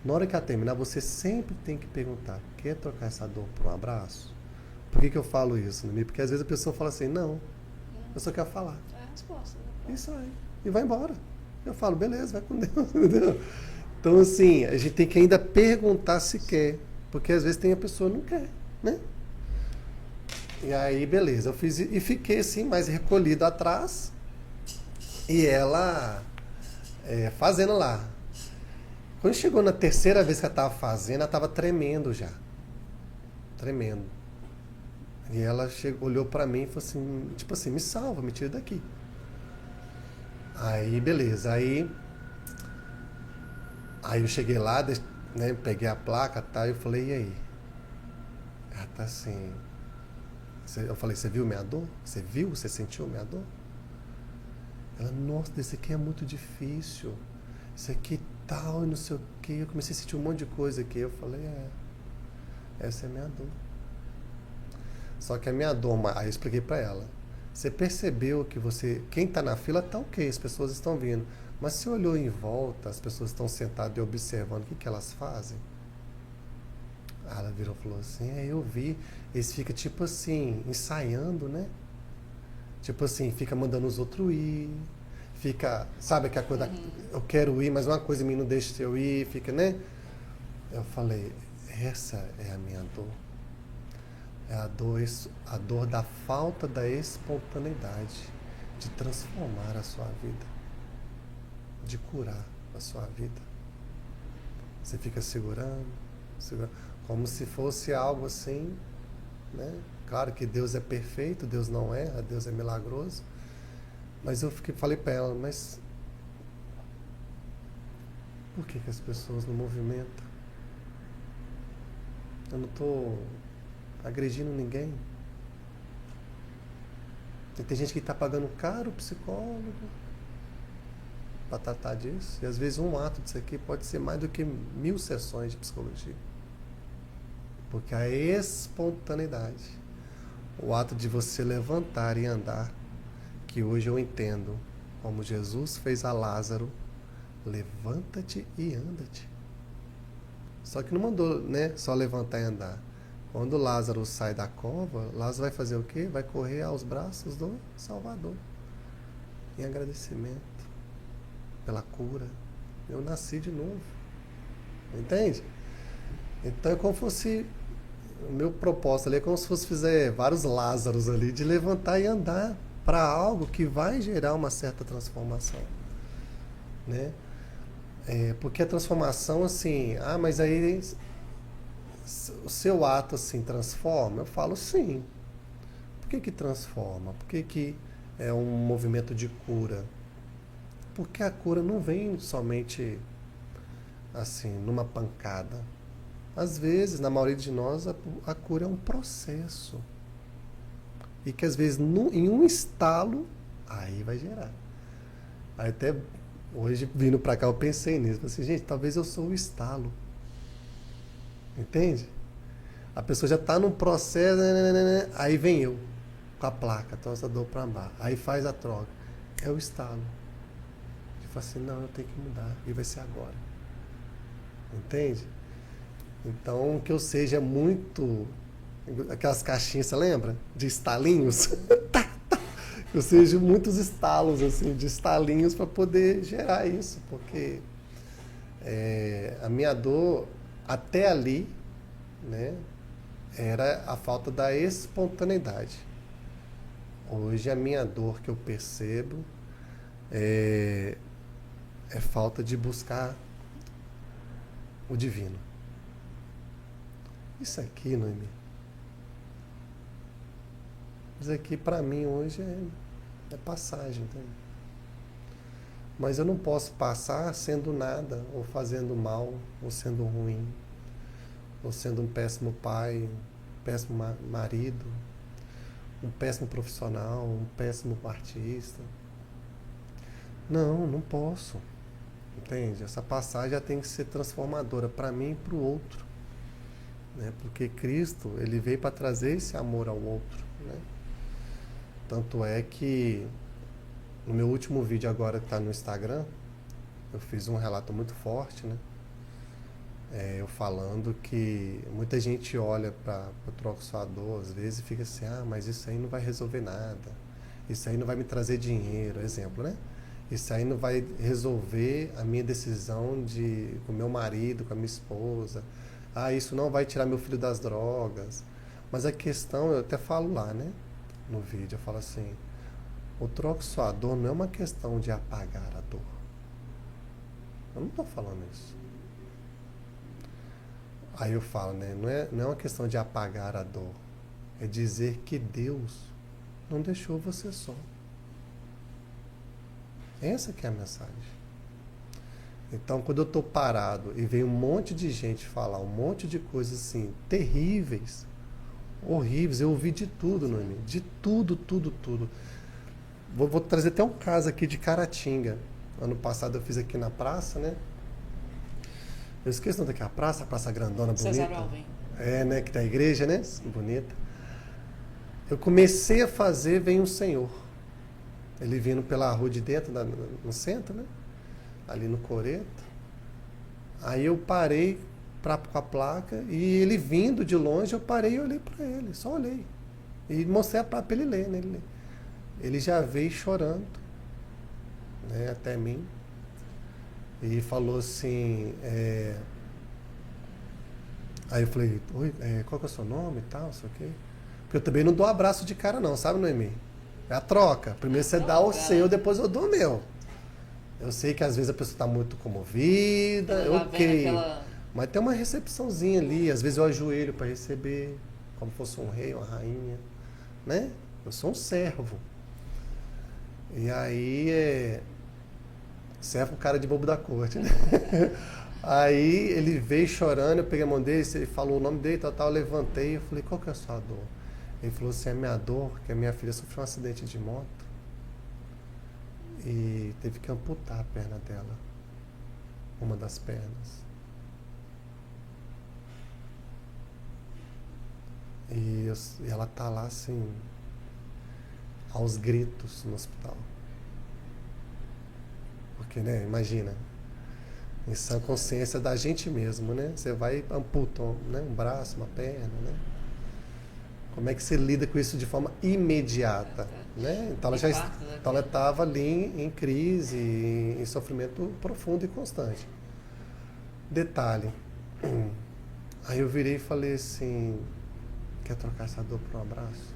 Na hora que ela terminar, você sempre tem que perguntar, quer trocar essa dor por um abraço? Por que eu falo isso, né? Porque às vezes a pessoa fala assim, não, eu só quero falar. É a resposta. Né? Isso aí. E vai embora. Eu falo, beleza, vai com Deus, entendeu? Então, assim, a gente tem que ainda perguntar se quer, porque às vezes tem a pessoa que não quer, né? E aí, beleza, eu fiz e fiquei assim, mais recolhido atrás, e ela fazendo lá. Quando chegou na terceira vez que ela estava fazendo, ela estava tremendo já. Tremendo. E ela olhou pra mim e falou assim, tipo assim, me salva, me tira daqui. Aí, beleza, aí eu cheguei lá, né, peguei a placa, tá, e eu falei, e aí? Ela tá assim, eu falei, você viu minha dor? Você viu? Você sentiu minha dor? Ela, nossa, esse aqui é muito difícil, isso aqui tal, e não sei o que, eu comecei a sentir um monte de coisa aqui, eu falei, essa é a minha dor. Só que a minha dor, aí eu expliquei pra ela, você percebeu que quem está na fila está ok, as pessoas estão vindo. Mas se olhou em volta, as pessoas estão sentadas e observando, o que elas fazem? Aí ela virou e falou assim, eu vi, eles ficam tipo assim, ensaiando, né? Tipo assim, fica mandando os outros ir, fica, sabe aquela coisa, eu quero ir, mas uma coisa em mim não deixa eu ir, fica, né? Eu falei, essa é a minha dor. É a dor da falta da espontaneidade, de transformar a sua vida, de curar a sua vida. Você fica segurando, como se fosse algo assim, né? Claro que Deus é perfeito, Deus não erra, Deus é milagroso. Mas eu falei para ela, mas por que as pessoas não movimentam? Eu não estou agredindo ninguém. E tem gente que está pagando caro o psicólogo para tratar disso. E às vezes um ato disso aqui pode ser mais do que 1000 sessões de psicologia. Porque a espontaneidade, o ato de você levantar e andar, que hoje eu entendo como Jesus fez a Lázaro, levanta-te e anda-te. Só que não mandou, né, só levantar e andar. Quando Lázaro sai da cova, Lázaro vai fazer o quê? Vai correr aos braços do Salvador, em agradecimento pela cura. Eu nasci de novo. Entende? Então é como se fosse, o meu propósito ali é como se fosse fazer vários Lázaros ali, de levantar e andar para algo que vai gerar uma certa transformação, né? Porque a transformação, assim, mas aí o seu ato, assim, transforma? Eu falo, sim. Por que transforma? Por que é um movimento de cura? Porque a cura não vem somente, assim, numa pancada. Às vezes, na maioria de nós, a cura é um processo. E que às vezes, em um estalo, aí vai gerar. Aí até hoje, vindo pra cá, eu pensei nisso. Falei assim, gente, talvez eu sou o estalo. Entende? A pessoa já está num processo, aí vem eu, com a placa, torcedor para ambar. Aí faz a troca. É o estalo. E fala assim, não, eu tenho que mudar. E vai ser agora. Entende? Então, que eu seja muito... Aquelas caixinhas, você lembra? De estalinhos. Eu seja muitos estalos, assim, de estalinhos para poder gerar isso. Porque a minha dor, até ali, né, era a falta da espontaneidade. Hoje, a minha dor que eu percebo é falta de buscar o divino. Isso aqui, Noemi, isso aqui para mim hoje é passagem, tá? Mas eu não posso passar sendo nada, ou fazendo mal, ou sendo ruim, ou sendo um péssimo pai, um péssimo marido, um péssimo profissional, um péssimo artista. Não posso. Entende? Essa passagem já tem que ser transformadora para mim e para o outro. Né? Porque Cristo, ele veio para trazer esse amor ao outro. Né? Tanto é que no meu último vídeo agora que está no Instagram, eu fiz um relato muito forte, né? Eu falando que muita gente olha para o troxador às vezes e fica assim, mas isso aí não vai resolver nada, isso aí não vai me trazer dinheiro, exemplo, né? Isso aí não vai resolver a minha decisão com o meu marido, com a minha esposa, isso não vai tirar meu filho das drogas. Mas a questão, eu até falo lá, né? No vídeo, eu falo assim, o troxador não é uma questão de apagar a dor. Eu não estou falando isso. Aí eu falo, né? Não é uma questão de apagar a dor. É dizer que Deus não deixou você só. Essa que é a mensagem. Então, quando eu estou parado e vem um monte de gente falar um monte de coisas assim, terríveis, horríveis, eu ouvi de tudo, Noemi. De tudo. Vou trazer até um caso aqui de Caratinga. Ano passado eu fiz aqui na praça, né? Eu esqueço daquela praça, a praça grandona, bonita. César Alvim. Né? Que tem a igreja, né? Bonita. Eu comecei a fazer, vem um senhor. Ele vindo pela rua de dentro, no centro, né? Ali no Coreto. Aí eu parei com a placa e ele vindo de longe, eu parei e olhei para ele, só olhei. E mostrei a placa para ele ler, né? Ele já veio chorando. né, até mim, e falou assim, aí eu falei, oi, qual que é o seu nome e tal, não sei o quê. Porque eu também não dou abraço de cara não, sabe, Noemi? É a troca. Primeiro você dá o seu, depois eu dou o meu. Eu sei que às vezes a pessoa está muito comovida, Ela já vem ok. naquela... Mas tem uma recepçãozinha ali, às vezes eu ajoelho para receber, como fosse um rei, uma rainha, né? Eu sou um servo. E aí, servo com cara de bobo da corte, né? Aí ele veio chorando, eu peguei a mão dele, ele falou o nome dele, tal, eu levantei, eu falei, qual que é a sua dor? Ele falou assim, a minha dor, que a minha filha sofreu um acidente de moto e teve que amputar a perna dela, uma das pernas. E ela tá lá assim, aos gritos no hospital. Porque, né, imagina, em sã consciência da gente mesmo, né? Você vai e amputa, né, um braço, uma perna, né? Como é que você lida com isso de forma imediata, né? Então ela estava ali em crise, em sofrimento profundo e constante. Detalhe, aí eu virei e falei assim, quer trocar essa dor por um abraço?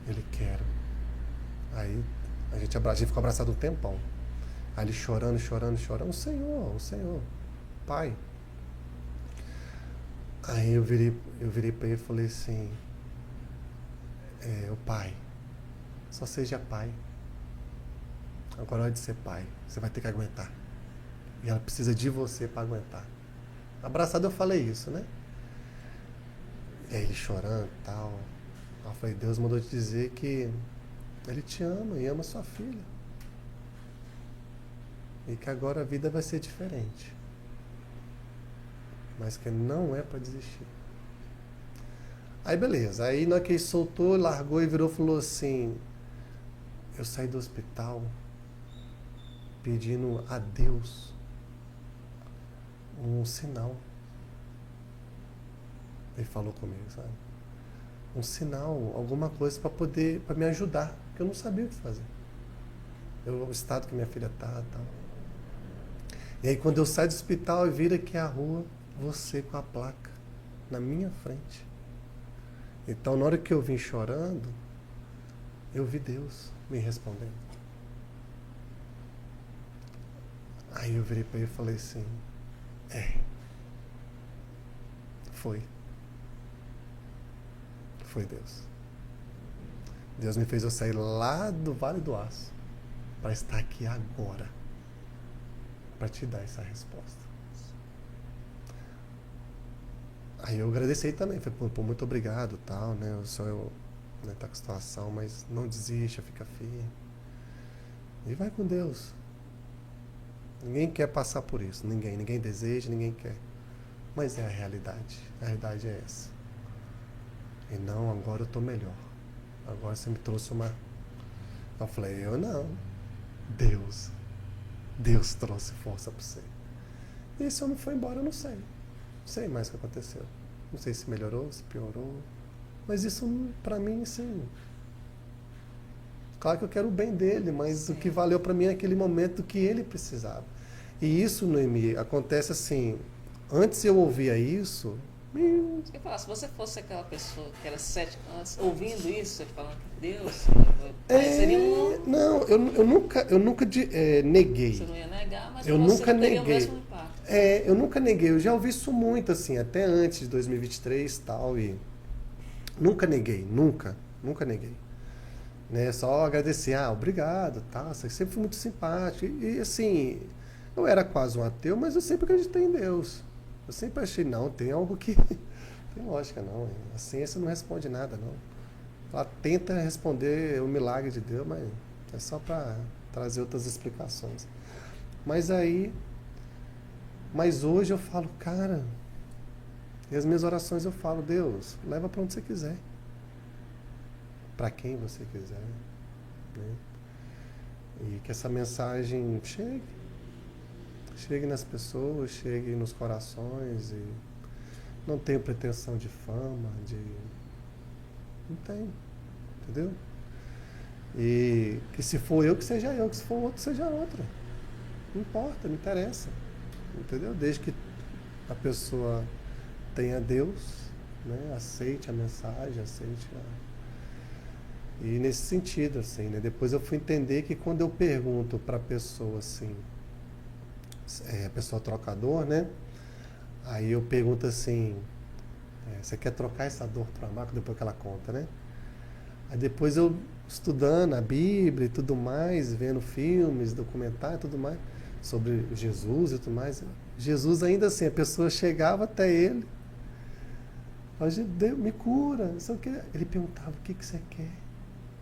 Ele quer. Aí a gente ficou abraçado um tempão. Aí ele chorando, o Senhor, Pai. Aí eu virei para ele e falei assim, o Pai, só seja Pai. Agora é hora de ser Pai, você vai ter que aguentar. E ela precisa de você para aguentar. Abraçado eu falei isso, né? E aí ele chorando e tal. Eu falei, Deus mandou te dizer que Ele te ama e ama sua filha. E que agora a vida vai ser diferente. Mas que não é para desistir. Aí beleza, aí na hora que ele soltou, largou e virou e falou assim, eu saí do hospital pedindo a Deus um sinal. Ele falou comigo, sabe? Um sinal, alguma coisa para me ajudar, porque eu não sabia o que fazer. O estado que minha filha tá, tal. E aí quando eu saio do hospital e viro aqui a rua, você com a placa na minha frente. Então na hora que eu vim chorando, eu vi Deus me respondendo. Aí eu virei para ele e falei assim, foi Deus. Deus me fez eu sair lá do Vale do Aço para estar aqui agora, para te dar essa resposta. Aí eu agradeci também, falei, pô, muito obrigado, tal, né? O senhor tá com a situação, mas não desista, fica firme. E vai com Deus. Ninguém quer passar por isso, ninguém deseja, ninguém quer. Mas é a realidade é essa. E não, agora eu tô melhor. Agora você me trouxe uma... Eu falei, eu não. Deus trouxe força para você. E esse homem foi embora, eu não sei. Não sei mais o que aconteceu. Não sei se melhorou, se piorou. Mas isso, para mim, assim... Claro que eu quero o bem dele, mas o que valeu para mim é aquele momento que ele precisava. E isso, Noemi, acontece assim... Antes eu ouvia isso... Eu falar, se você fosse aquela pessoa que era cética antes, ouvindo isso, você falando que Deus, seria um... Não, eu nunca neguei. Você não ia negar, mas eu você nunca não teria neguei. o mesmo impacto. Eu nunca neguei, eu já ouvi isso muito, assim, até antes de 2023 e tal, e nunca neguei, nunca neguei. Né? Só agradecer, obrigado, tá? Você sempre foi muito simpático. E assim, eu era quase um ateu, mas eu sempre acreditei em Deus. Eu sempre achei, não, tem algo que... tem lógica, não. A ciência não responde nada, não. Ela tenta responder o milagre de Deus, mas é só para trazer outras explicações. Mas hoje eu falo, cara, e as minhas orações eu falo, Deus, leva para onde você quiser. Para quem você quiser. Né? E que essa mensagem chegue nas pessoas, chegue nos corações, e não tenho pretensão de fama, não tenho, entendeu? E que se for eu, que seja eu, que se for outro, seja outro. Não importa, não interessa. Entendeu? Desde que a pessoa tenha Deus, né? Aceite a mensagem, aceite a... E nesse sentido, assim, né? Depois eu fui entender que quando eu pergunto para a pessoa, assim, a pessoa trocador, né? Aí eu pergunto assim, você quer trocar essa dor para amar? Depois que ela conta, né? Aí depois eu estudando a Bíblia e tudo mais, vendo filmes, documentários e tudo mais, sobre Jesus e tudo mais. Jesus ainda assim, a pessoa chegava até ele, falava, Deus, me cura, não sei o quê. Ele perguntava, o que você quer?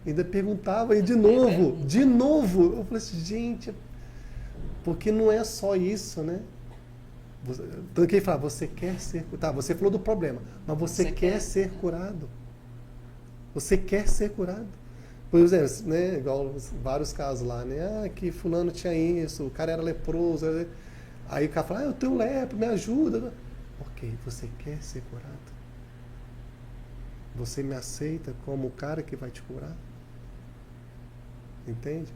Ainda perguntava, e de novo. Eu falei assim, gente, porque não é só isso, né? Então quem fala, você quer ser curado? Tá, você falou do problema, mas você quer ser curado. Você quer ser curado. Por exemplo, né, igual vários casos lá, né? Ah, que fulano tinha isso, o cara era leproso. Aí o cara fala, eu tenho lepra, me ajuda. Ok, você quer ser curado? Você me aceita como o cara que vai te curar? Entende?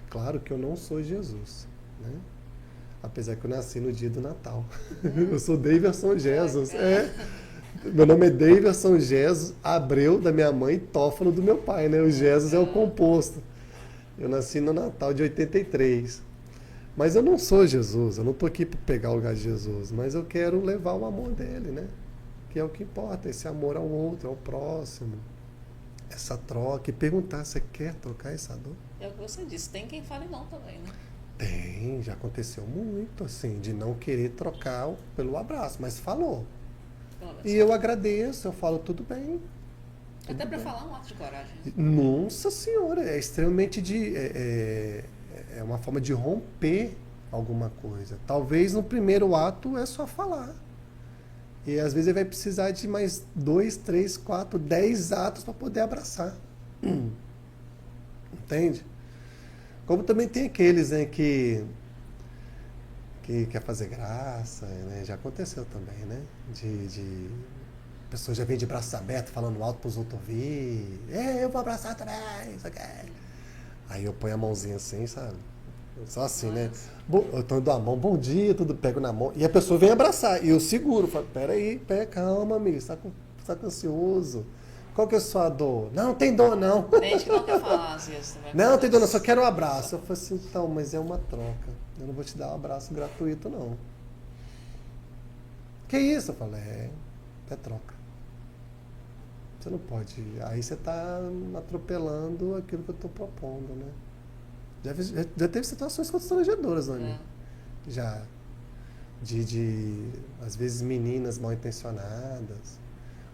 Claro que eu não sou Jesus, né? Apesar que eu nasci no dia do Natal. Eu sou Daverson Jesus. Meu nome é Daverson Jesus Abreu, da minha mãe, e Tófano do meu pai, né? O Jesus é o composto. Eu nasci no Natal de 83. Mas eu não sou Jesus, eu não estou aqui para pegar o lugar de Jesus, mas eu quero levar o amor dele, né? Que é o que importa, esse amor ao outro, ao próximo. Essa troca, e perguntar, você quer trocar essa dor? É o que você disse, tem quem fale não também, né? Tem, já aconteceu muito, assim, de não querer trocar pelo abraço, mas falou. E eu agradeço, eu falo, tudo bem. Até para falar um ato de coragem. Nossa Senhora, é extremamente é uma forma de romper alguma coisa. Talvez no primeiro ato é só falar. E às vezes ele vai precisar de mais 2, 3, 4, 10 atos para poder abraçar. Entende? Como também tem aqueles, né, que quer fazer graça, né? Já aconteceu também, né? A pessoa já vem de braços abertos, falando alto para os outros ouvir. Eu vou abraçar também, isso aqui. Aí eu ponho a mãozinha assim, sabe? Só assim, né? Eu tô dando a mão, bom dia, tudo, pego na mão. E a pessoa vem abraçar. E eu seguro, falo, peraí, calma, amigo, você tá ansioso. Qual que é a sua dor? Não, tem dor não. Tem gente que não quer falar às vezes também. Não, tem dor não, só quero um abraço. Eu falei assim, então, mas é uma troca. Eu não vou te dar um abraço gratuito, não. Que isso? Eu falei, é troca. Você não pode. Aí você está atropelando aquilo que eu estou propondo, né? Já teve situações constrangedoras, né? Já. Às vezes, meninas mal intencionadas.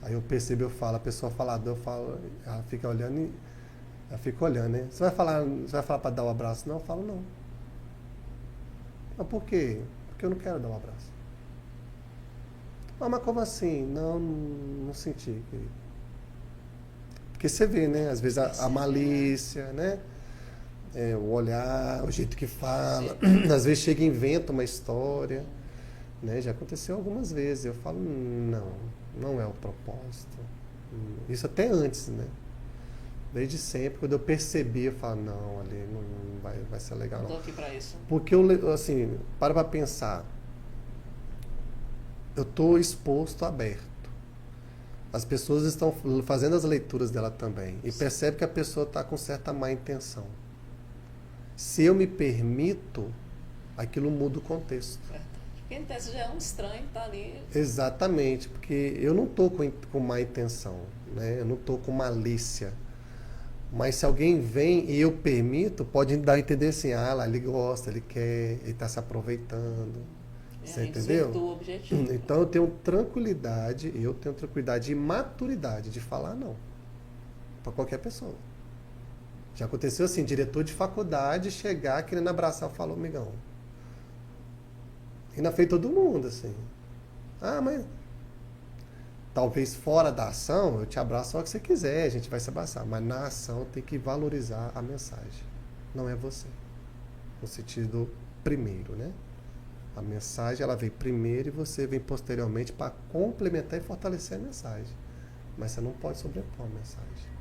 Aí eu percebo, eu falo, a pessoa faladora, eu falo, ela fica olhando, né? Você vai falar para dar um abraço? Não, eu falo não. Mas por quê? Porque eu não quero dar um abraço. Mas como assim? Não senti. Porque você vê, né? Às vezes a malícia, né? O olhar, o jeito que fala. Às vezes chega e inventa uma história. Né? Já aconteceu algumas vezes. Eu falo, não é o propósito. Isso até antes, né? Desde sempre, quando eu percebi, eu falo, não, ali não vai ser legal. Não estou aqui para isso. Porque, assim, para pensar. Eu estou exposto, aberto. As pessoas estão fazendo as leituras dela também. E percebe que a pessoa está com certa má intenção. Se eu me permito, aquilo muda o contexto. Porque em tese já é um estranho que está ali. Exatamente, porque eu não estou com má intenção, né? Eu não estou com malícia. Mas se alguém vem e eu permito, pode dar a entender assim, lá, ele gosta, ele quer, ele está se aproveitando. Você entendeu? O objetivo. Então eu tenho tranquilidade e maturidade de falar não para qualquer pessoa. Já aconteceu assim, diretor de faculdade chegar querendo abraçar, falou, amigão. E na frente todo mundo, assim. Mas talvez fora da ação, eu te abraço a hora que você quiser, a gente vai se abraçar. Mas na ação tem que valorizar a mensagem. Não é você. No sentido primeiro, né? A mensagem, ela vem primeiro e você vem posteriormente para complementar e fortalecer a mensagem. Mas você não pode sobrepor a mensagem.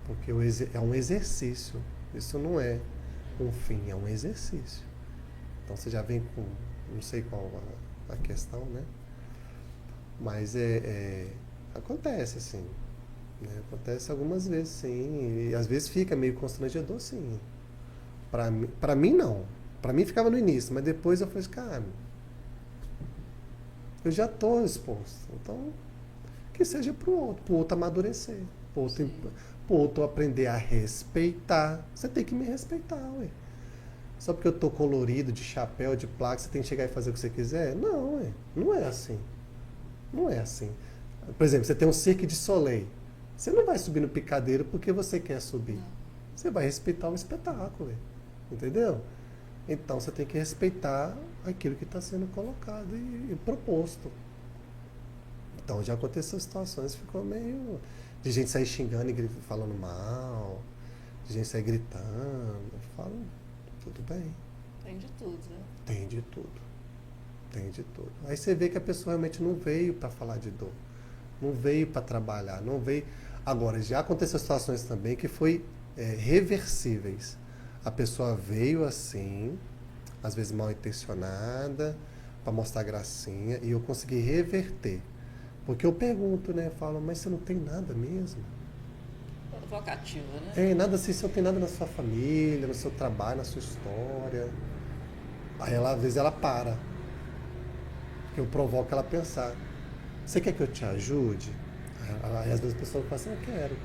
Porque é um exercício. Isso não é um fim, é um exercício. Então você já vem com, não sei qual a questão, né? Mas acontece assim, né? Acontece algumas vezes, sim. E às vezes fica meio constrangedor, sim. Pra mim não. Pra mim ficava no início, mas depois eu falei, cara, eu já estou exposto. Então, que seja pro outro amadurecer, pro outro aprender a respeitar. Você tem que me respeitar, ué. Só porque eu tô colorido, de chapéu, de placa, você tem que chegar e fazer o que você quiser? Não, ué. Não é assim. Não é assim. Por exemplo, você tem um Cirque de Soleil. Você não vai subir no picadeiro porque você quer subir. Não. Você vai respeitar o espetáculo, ué. Entendeu? Então você tem que respeitar aquilo que está sendo colocado e proposto. Então já aconteceu situações que ficou meio. De gente sair xingando e falando mal, de gente sair gritando. Eu falo, tudo bem. Tem de tudo, né? Tem de tudo. Tem de tudo. Aí você vê que a pessoa realmente não veio para falar de dor. Não veio para trabalhar. Não veio. Agora, já aconteceu situações também que foi reversíveis. A pessoa veio assim, às vezes mal intencionada, para mostrar gracinha, e eu consegui reverter. Porque eu pergunto, né? Eu falo, mas você não tem nada mesmo? Provocativa, né? Nada assim, você não tem nada na sua família, no seu trabalho, na sua história. Aí ela, às vezes ela para. Eu provoco ela a pensar. Você quer que eu te ajude? Aí às vezes a pessoa fala assim, eu quero.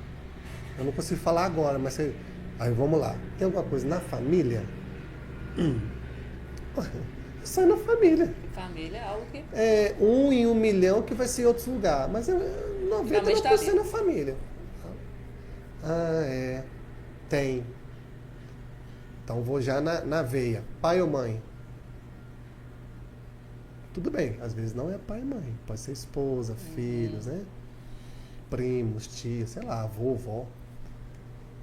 Eu não consigo falar agora, mas você... Aí vamos lá. Tem alguma coisa na família? Só na família. Família é algo que... É 1 em 1 milhão que vai ser em outros lugares. Mas 99% na família. Tem. Então vou já na veia. Pai ou mãe? Tudo bem, às vezes não é pai e mãe. Pode ser esposa, filhos, né? Primos, tias, sei lá, avô, vó.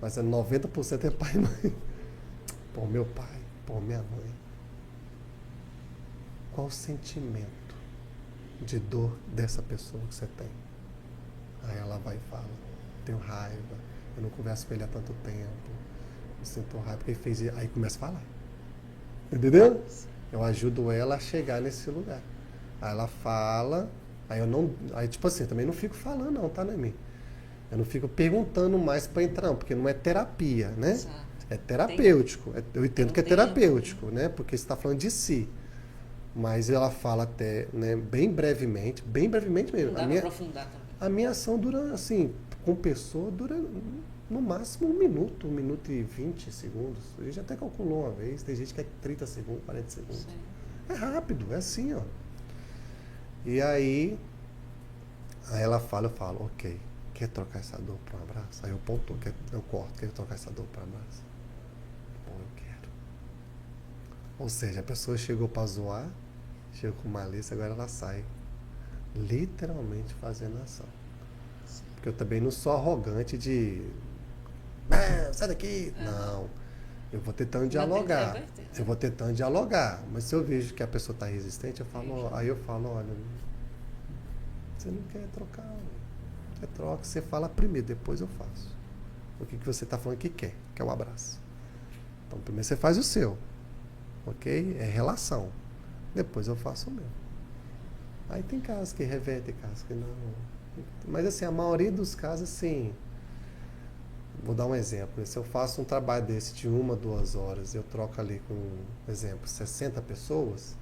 Mas 90% é pai e mãe. Pô, meu pai, pô, minha mãe. Qual o sentimento de dor dessa pessoa que você tem? Aí ela vai e fala, tenho raiva, eu não converso com ele há tanto tempo, eu sinto raiva porque ele fez isso. Aí começa a falar. Entendeu? Eu ajudo ela a chegar nesse lugar. Aí ela fala, aí tipo assim, eu também não fico falando não, tá, Noemi? Eu não fico perguntando mais para entrar, não, porque não é terapia, né? Exato. É terapêutico. Eu entendo que é terapêutico, né? Porque você está falando de si. Mas ela fala até, né, bem brevemente mesmo. Não dá para aprofundar também. A minha ação dura, assim, com pessoa, dura no máximo 1 minuto, 1 minuto e 20 segundos. A gente até calculou uma vez, tem gente que é 30 segundos, 40 segundos. Sim. É rápido, é assim, ó. E aí ela fala, eu falo, ok, quer trocar essa dor para um abraço? Aí eu ponto, eu corto, quer trocar essa dor para um abraço? Bom, eu quero. Ou seja, a pessoa chegou para zoar, chegou com malícia, agora ela sai literalmente fazendo ação. Sim. Porque eu também não sou arrogante de sai daqui. Não. Eu vou tentando dialogar. Eu vou tentando dialogar. Mas se eu vejo que a pessoa está resistente, eu falo, aí eu falo, olha, você não quer trocar. Você troca, você fala primeiro, depois eu faço. O que você está falando que quer o abraço. Então primeiro você faz o seu. Ok? É relação. Depois eu faço o meu. Aí tem casos que revertem, casos que não. Mas assim, a maioria dos casos, assim. Vou dar um exemplo. Se eu faço um trabalho desse de 1, 2 horas, eu troco ali com, por exemplo, 60 pessoas,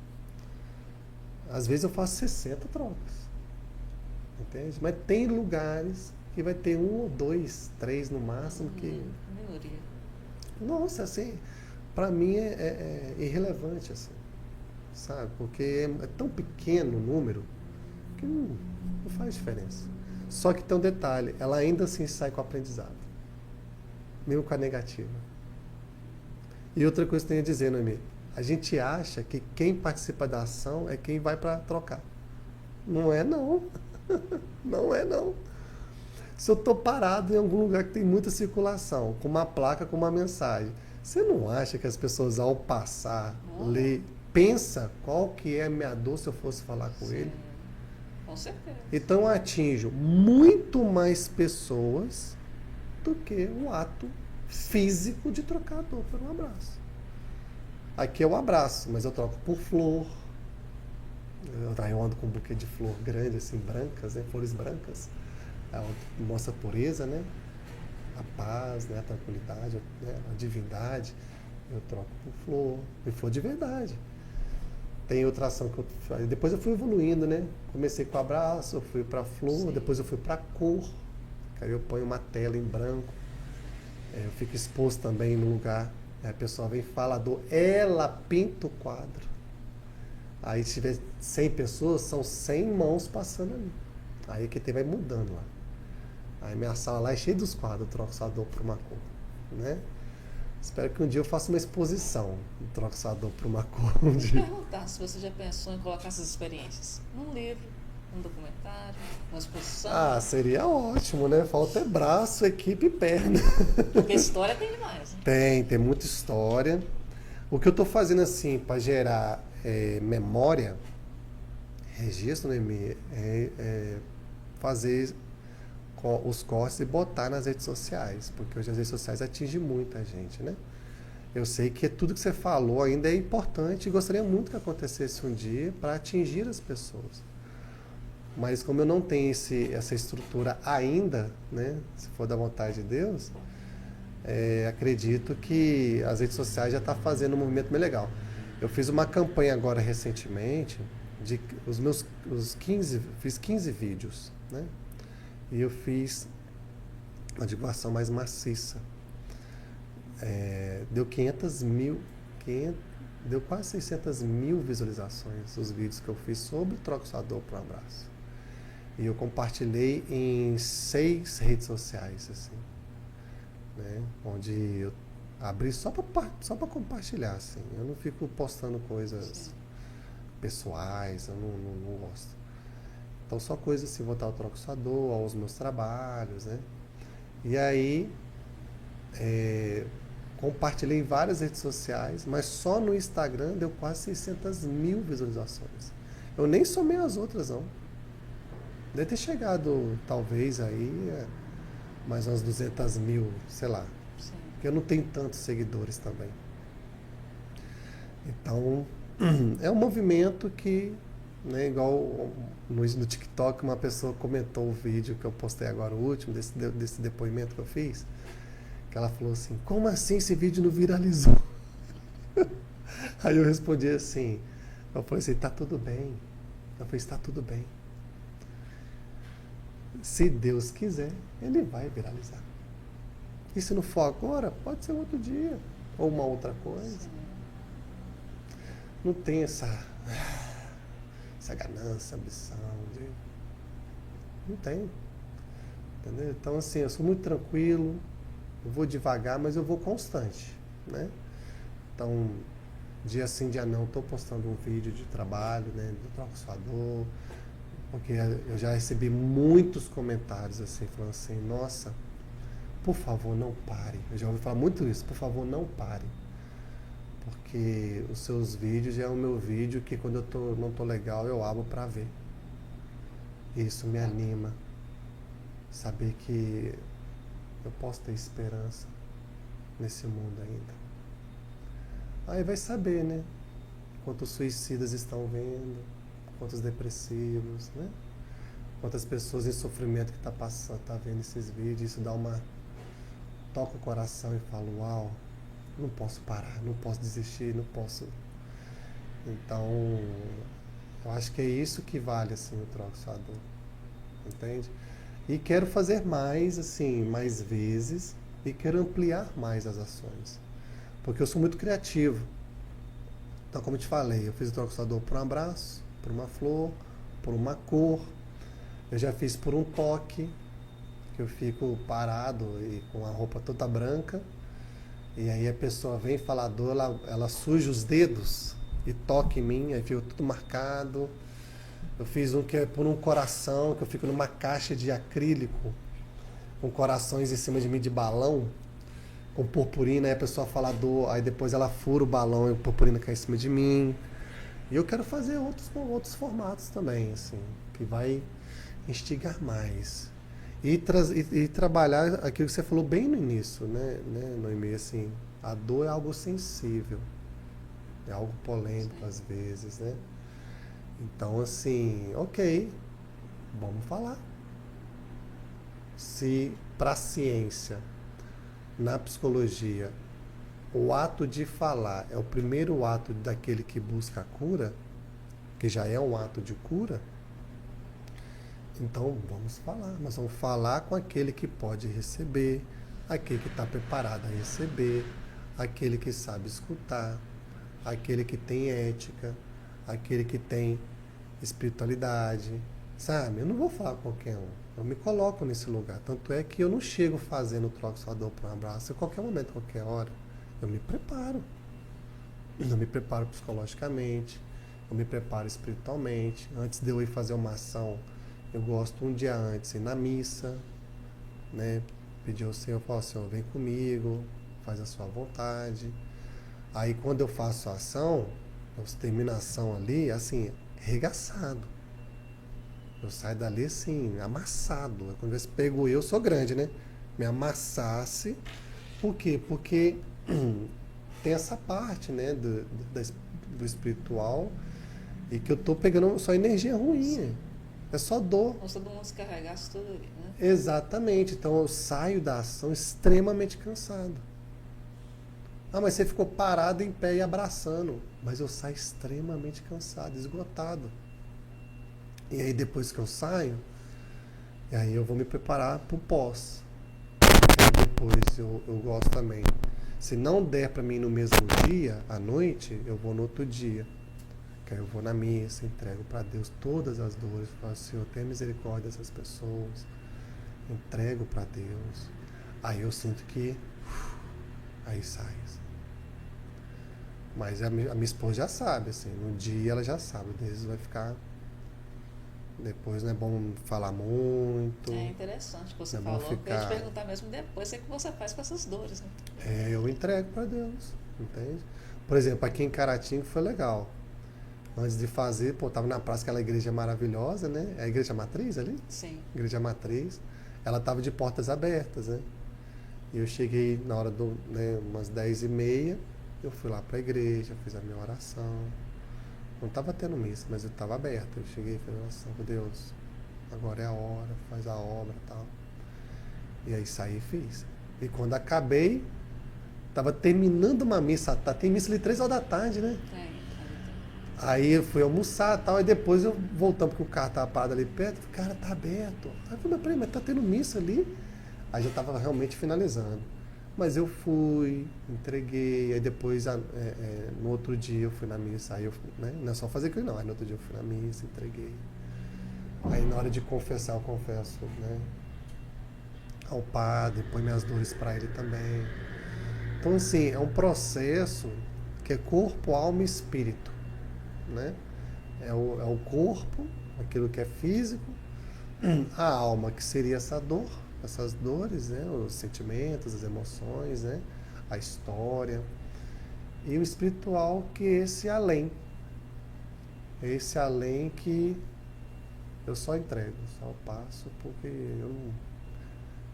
às vezes eu faço 60 trocas. Entende? Mas tem lugares que vai ter 1 ou 2, 3 no máximo que... Minoria. Nossa, assim, pra mim é irrelevante, assim. Sabe? Porque é tão pequeno o número que não faz diferença. Só que tem um detalhe, ela ainda assim sai com aprendizado. Mesmo com a negativa. E outra coisa que eu tenho a dizer, Noemi, a gente acha que quem participa da ação é quem vai para trocar. Não é não. Não é não. Se eu estou parado em algum lugar que tem muita circulação, com uma placa, com uma mensagem, você não acha que as pessoas ao passar, ler, pensa qual que é a minha dor se eu fosse falar com ele? Com certeza. Então eu atinjo muito mais pessoas do que o ato físico de trocar a dor por um abraço. Aqui é o abraço, mas eu troco por flor. Eu ando com um buquê de flor grande, assim, brancas, né? Flores brancas. Mostra a pureza, né? A paz, né? A tranquilidade, né? A divindade. Eu troco por flor, e flor de verdade. Tem outra ação que eu... Depois eu fui evoluindo, né? Comecei com o abraço, eu fui para flor, sim, depois eu fui para cor. Aí eu ponho uma tela em branco. Eu fico exposto também no lugar. Aí a pessoa vem e fala a dor, ela pinta o quadro. Aí se tiver 100 pessoas, são 100 mãos passando ali. Aí que vai mudando lá. Aí minha sala lá é cheia dos quadros, eu troco essa dor por uma cor, né? Espero que um dia eu faça uma exposição, troco essa dor por uma cor. Vou te perguntar se você já pensou em colocar essas experiências num livro, num documentário, numa exposição. Ah, seria ótimo, né? Falta é braço, equipe e perna. Porque história tem demais. Né? Tem muita história. O que eu estou fazendo assim para gerar memória, registro, né, fazer os cortes e botar nas redes sociais, porque hoje as redes sociais atingem muita gente, né? Eu sei que tudo que você falou ainda é importante e gostaria muito que acontecesse um dia para atingir as pessoas. Mas como eu não tenho essa estrutura ainda, né, se for da vontade de Deus, acredito que as redes sociais já estão fazendo um movimento bem legal. Eu fiz uma campanha agora recentemente, fiz 15 vídeos, né? E eu fiz uma divulgação mais maciça. Deu 500 mil, deu quase 600 mil visualizações os vídeos que eu fiz sobre troco sua dor por um abraço. E eu compartilhei em 6 redes sociais, assim, né? Onde eu abri só para compartilhar, assim. Eu não fico postando coisas pessoais, eu não gosto. Então só coisas assim, voltar ao troco sua dor, aos meus trabalhos, né? E aí compartilhei em várias redes sociais, mas só no Instagram deu quase 600 mil visualizações. Eu nem somei as outras, não. Deve ter chegado, talvez, aí, mais umas 200 mil, sei lá. Sim. Porque eu não tenho tantos seguidores também. Então, é um movimento que, né, igual no TikTok, uma pessoa comentou o vídeo que eu postei agora, o último, desse depoimento que eu fiz, que ela falou assim, como assim esse vídeo não viralizou? Aí eu respondi assim, eu falei assim, tá tudo bem. Eu falei, está tudo bem. Se Deus quiser, ele vai viralizar. E se não for agora, pode ser um outro dia, ou uma outra coisa. Sim. Não tem essa ganância, ambição. Não tem. Entendeu? Então, assim, eu sou muito tranquilo, eu vou devagar, mas eu vou constante, né? Então, dia sim, dia não, estou postando um vídeo de trabalho, né, do troco sua dor, porque eu já recebi muitos comentários assim, falando assim, nossa, por favor, não pare. Eu já ouvi falar muito isso, por favor, não pare. Porque os seus vídeos é o meu vídeo que quando eu não tô legal, eu abro para ver. Isso me anima. Saber que eu posso ter esperança nesse mundo ainda. Aí vai saber, né? Quantos suicidas estão vendo, quantos depressivos, né? Quantas pessoas em sofrimento que tá vendo esses vídeos, isso toca o coração e fala, uau, não posso parar, não posso desistir, não posso. Então, eu acho que é isso que vale, assim, o troco sua dor, entende? E quero fazer mais, assim, mais vezes, e quero ampliar mais as ações, porque eu sou muito criativo. Então, como eu te falei, eu fiz o troco sua dor por um abraço, por uma flor, por uma cor. Eu já fiz por um toque, que eu fico parado e com a roupa toda branca, e aí a pessoa vem falar dor, ela suja os dedos e toca em mim, aí fica tudo marcado. Eu fiz um que é por um coração, que eu fico numa caixa de acrílico, com corações em cima de mim de balão, com purpurina, aí a pessoa fala dor, aí depois ela fura o balão e a purpurina cai em cima de mim. E eu quero fazer outros formatos também, assim, que vai instigar mais. E trabalhar aquilo que você falou bem no início, né, Noemi, assim, a dor é algo sensível, é algo polêmico Sim. às vezes, né? Então, assim, ok, vamos falar. Se para a ciência, na psicologia, o ato de falar é o primeiro ato daquele que busca a cura, que já é um ato de cura, então vamos falar. Nós vamos falar com aquele que pode receber, aquele que está preparado a receber, aquele que sabe escutar, aquele que tem ética, aquele que tem espiritualidade, sabe? Eu não vou falar com qualquer um. Eu me coloco nesse lugar. Tanto é que eu não chego fazendo troco sua dor para um abraço. A qualquer momento, qualquer hora, eu me preparo. Eu me preparo psicologicamente, eu me preparo espiritualmente. Antes de eu ir fazer uma ação, eu gosto um dia antes ir na missa, né? Pedir ao Senhor, falar, Senhor, vem comigo, faz a sua vontade. Aí quando eu faço a ação, eu termino a ação ali, assim, regaçado. Eu saio dali assim, amassado. Quando eu pego eu, sou grande, né? Me amassasse. Por quê? Porque tem essa parte, né, do espiritual e que eu tô pegando só energia ruim. Sim. É só dor. Como se todo mundo se carregasse tudo ali, né? Exatamente. Então eu saio da ação extremamente cansado. Ah, mas você ficou parado em pé e abraçando. Mas eu saio extremamente cansado, esgotado. E aí depois que eu saio, e aí eu vou me preparar pro pós. E depois eu gosto também. Se não der para mim no mesmo dia, à noite, eu vou no outro dia. Que aí eu vou na missa, entrego para Deus todas as dores. Falo, Senhor, tenha misericórdia dessas pessoas. Entrego para Deus. Aí eu sinto que aí sai. Mas a minha esposa já sabe, assim, no dia ela já sabe, deles vai ficar. Depois não é bom falar muito. É interessante o que você Não é bom falou. Eu ia te ficar. perguntar mesmo depois o que você faz com essas dores, né? Eu entrego para Deus, entende? Por exemplo, aqui em Caratinga foi legal. Antes de fazer, pô, tava na praça, aquela igreja maravilhosa, né? É a igreja matriz ali? Sim. Igreja matriz. Ela tava de portas abertas, né? E eu cheguei na hora né, umas 10h30, eu fui lá para a igreja, fiz a minha oração. Não estava tendo missa, mas eu estava aberto. Eu cheguei e fiz a oração com Deus. Agora é a hora, faz a obra e tal. E aí saí e fiz. E quando acabei, estava terminando uma missa. Tem missa ali 3 horas da tarde, né? Tem. Aí eu fui almoçar e tal. E depois eu voltando, porque o carro estava parado ali perto. Eu falei, cara, tá aberto. Aí eu falei, mas peraí, mas tá tendo missa ali? Aí já estava realmente finalizando. Mas eu fui, entreguei, aí depois, no outro dia eu fui na missa, aí eu, né, não é só fazer aquilo não, aí no outro dia eu fui na missa, entreguei. Aí na hora de confessar, eu confesso, né, ao padre, põe minhas dores para ele também. Então assim, é um processo que é corpo, alma e espírito, né? É o corpo, aquilo que é físico, a alma, que seria essa dor, essas dores, né? Os sentimentos, as emoções, né? A história. E o espiritual, que é esse além. Esse além que eu só entrego, só passo, porque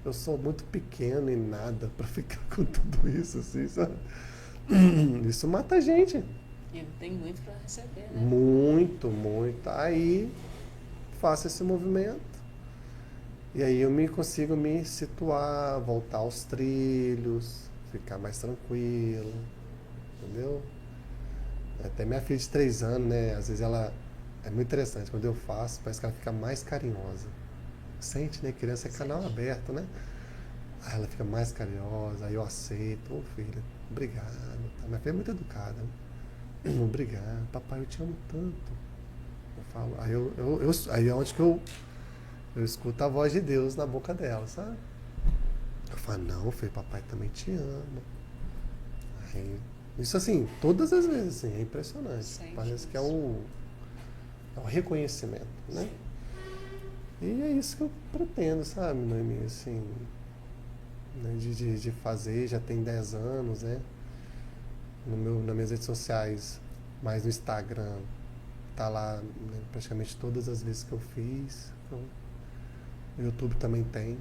eu sou muito pequeno e nada para ficar com tudo isso, assim, sabe? Isso mata a gente. E tem muito para receber, né? Muito, muito. Aí faço esse movimento. E aí eu consigo me situar, voltar aos trilhos, ficar mais tranquilo, entendeu? Até minha filha de 3 anos, né? Às vezes ela. É muito interessante, quando eu faço, parece que ela fica mais carinhosa. Sente, né? Criança é canal aberto, né? Aí ela fica mais carinhosa, aí eu aceito. Ô filha, obrigado. Minha filha é muito educada. Né? Obrigado, papai, eu te amo tanto. Eu falo, aí é onde que eu escuto a voz de Deus na boca dela, sabe? Eu falo, não, filho, papai também te ama. Aí, isso assim, todas as vezes, assim, é impressionante. Sente Parece que é isso. um reconhecimento, né? E é isso que eu pretendo, sabe, Noemi, assim, né, de fazer, já tem 10 anos, né? Nas minhas redes sociais, mais no Instagram, tá lá, né, praticamente todas as vezes que eu fiz. Então, O YouTube também tem.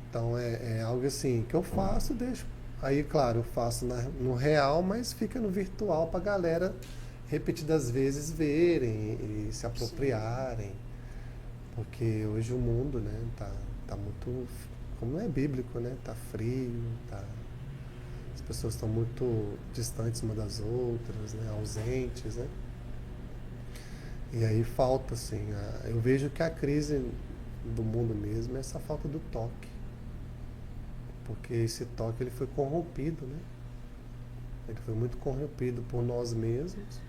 Então é algo assim que eu faço, deixo. Aí, claro, eu faço no real, mas fica no virtual para a galera repetidas vezes verem e se apropriarem. Porque hoje o mundo, né, tá muito, como não é bíblico, né? Tá frio, as pessoas estão muito distantes umas das outras, né, ausentes, né? E aí falta, assim, eu vejo que a crise do mundo mesmo é essa falta do toque. Porque esse toque ele foi corrompido, né? Ele foi muito corrompido por nós mesmos.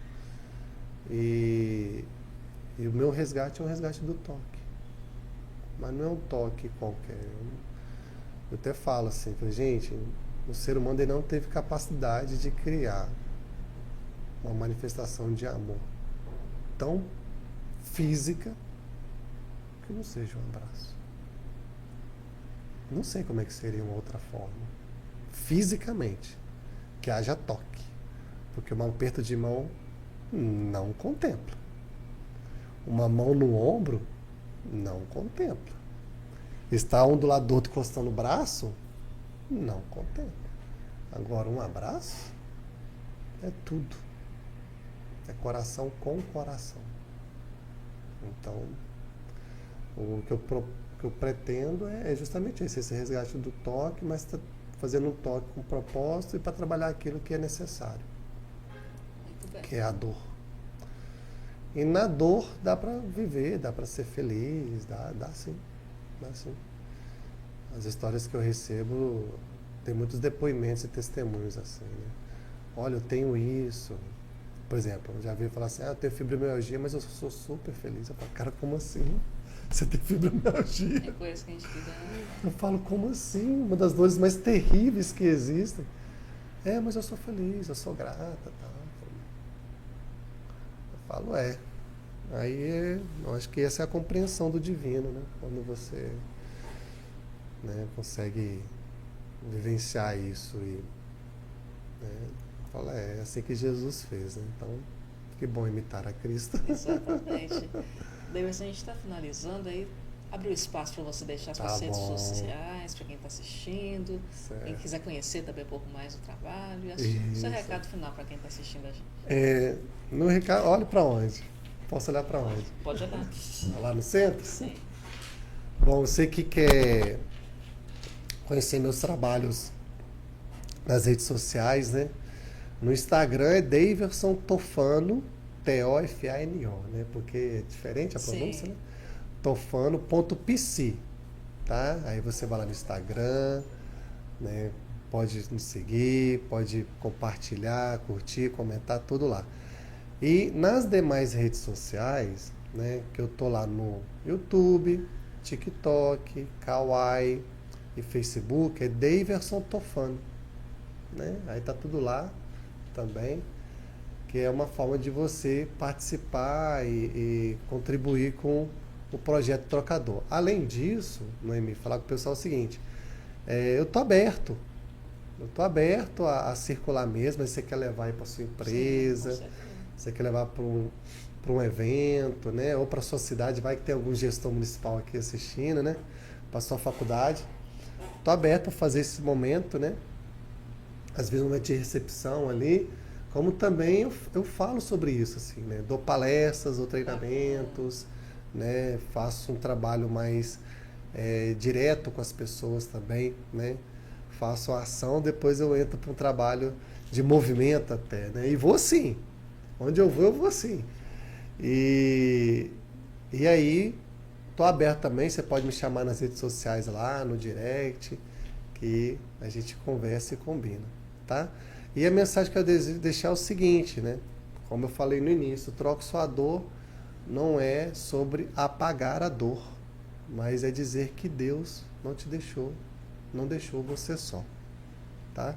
E o meu resgate é um resgate do toque. Mas não é um toque qualquer. Eu até falo assim, gente, o ser humano ele não teve capacidade de criar uma manifestação de amor tão física que não seja um abraço. Não sei como é que seria uma outra forma. Fisicamente, que haja toque. Porque um aperto de mão não contempla. Uma mão no ombro não contempla. Estar um do lado do outro encostando o braço não contempla. Agora, um abraço é tudo. É coração com coração. Então, o que eu pretendo é justamente esse resgate do toque, mas fazendo um toque com propósito e para trabalhar aquilo que é necessário, que é a dor. E na dor dá para viver, dá para ser feliz, dá sim. As histórias que eu recebo, tem muitos depoimentos e testemunhos assim, né? Olha, eu tenho isso. Por exemplo, eu já vi falar assim, eu tenho fibromialgia, mas eu sou super feliz. Eu falo, cara, como assim? Você tem fibromialgia? É coisa que a gente fica... Eu falo, como assim? Uma das dores mais terríveis que existem. Mas eu sou feliz, eu sou grata, tal. Eu falo, Aí, eu acho que essa é a compreensão do divino, né? Quando você, né, consegue vivenciar isso e, né, fala, é assim que Jesus fez, né? Então, que bom imitar a Cristo. Exatamente. Davidson, a gente está finalizando aí. Abre o espaço para você deixar suas redes sociais, para quem está assistindo, certo. Quem quiser conhecer também um pouco mais do trabalho. E seu recado final para quem está assistindo a gente. Meu recado, olhe para onde? Posso olhar para onde? Pode olhar. Lá no centro? Sim. Bom, você que quer conhecer meus trabalhos nas redes sociais, né? No Instagram é Daverson Tofano, Tofano, né? Porque é diferente a pronúncia, né? Tofano.pc, tá? Aí você vai lá no Instagram, né? Pode nos seguir, pode compartilhar, curtir, comentar, tudo lá. E nas demais redes sociais, né? Que eu tô lá no YouTube, TikTok, Kawaii e Facebook, é Daverson Tofano, né? Aí tá tudo lá também, que é uma forma de você participar e contribuir com o projeto Trocador. Além disso, Noemi, falar com o pessoal o seguinte, eu tô aberto a circular mesmo, se você quer levar aí para sua empresa, se você quer levar para um evento, né, ou para sua cidade, vai que tem algum gestor municipal aqui assistindo, né, para sua faculdade. Tô aberto a fazer esse momento, né, às vezes um momento de recepção ali, como também eu falo sobre isso, assim, né, dou palestras ou treinamentos, né, faço um trabalho mais direto com as pessoas também, né, faço a ação, depois eu entro para um trabalho de movimento até, né, e vou sim, onde eu vou sim. E aí, tô aberto também, você pode me chamar nas redes sociais lá, no direct, que a gente conversa e combina, tá? E a mensagem que eu desejo deixar é o seguinte, né, como eu falei no início, Troque Sua Dor não é sobre apagar a dor, mas é dizer que Deus não deixou você só, tá?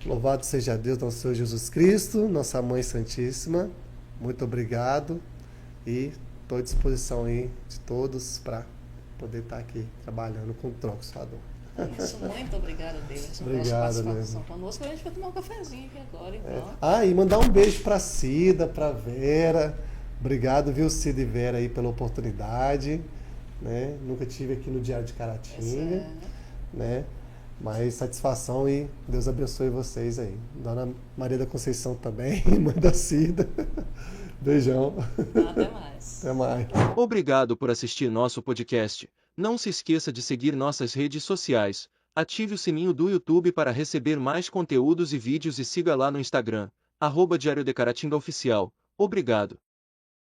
Louvado seja Deus, nosso Senhor Jesus Cristo, nossa Mãe Santíssima, muito obrigado e estou à disposição aí de todos para poder estar aqui trabalhando com Troque Sua Dor. Isso, muito obrigada, Deus. Obrigado mesmo. Conosco, a gente vai tomar um cafezinho aqui agora, então. E mandar um beijo para Cida, para Vera. Obrigado, viu, Cida e Vera, aí pela oportunidade. né? Nunca tive aqui no Diário de Caratinga, Essa né? Mas satisfação e Deus abençoe vocês aí. Dona Maria da Conceição também, mãe da Cida. Beijão. Até mais. Até mais. Obrigado por assistir nosso podcast. Não se esqueça de seguir nossas redes sociais. Ative o sininho do YouTube para receber mais conteúdos e vídeos e siga lá no Instagram, @Diário de Caratinga Oficial. Obrigado.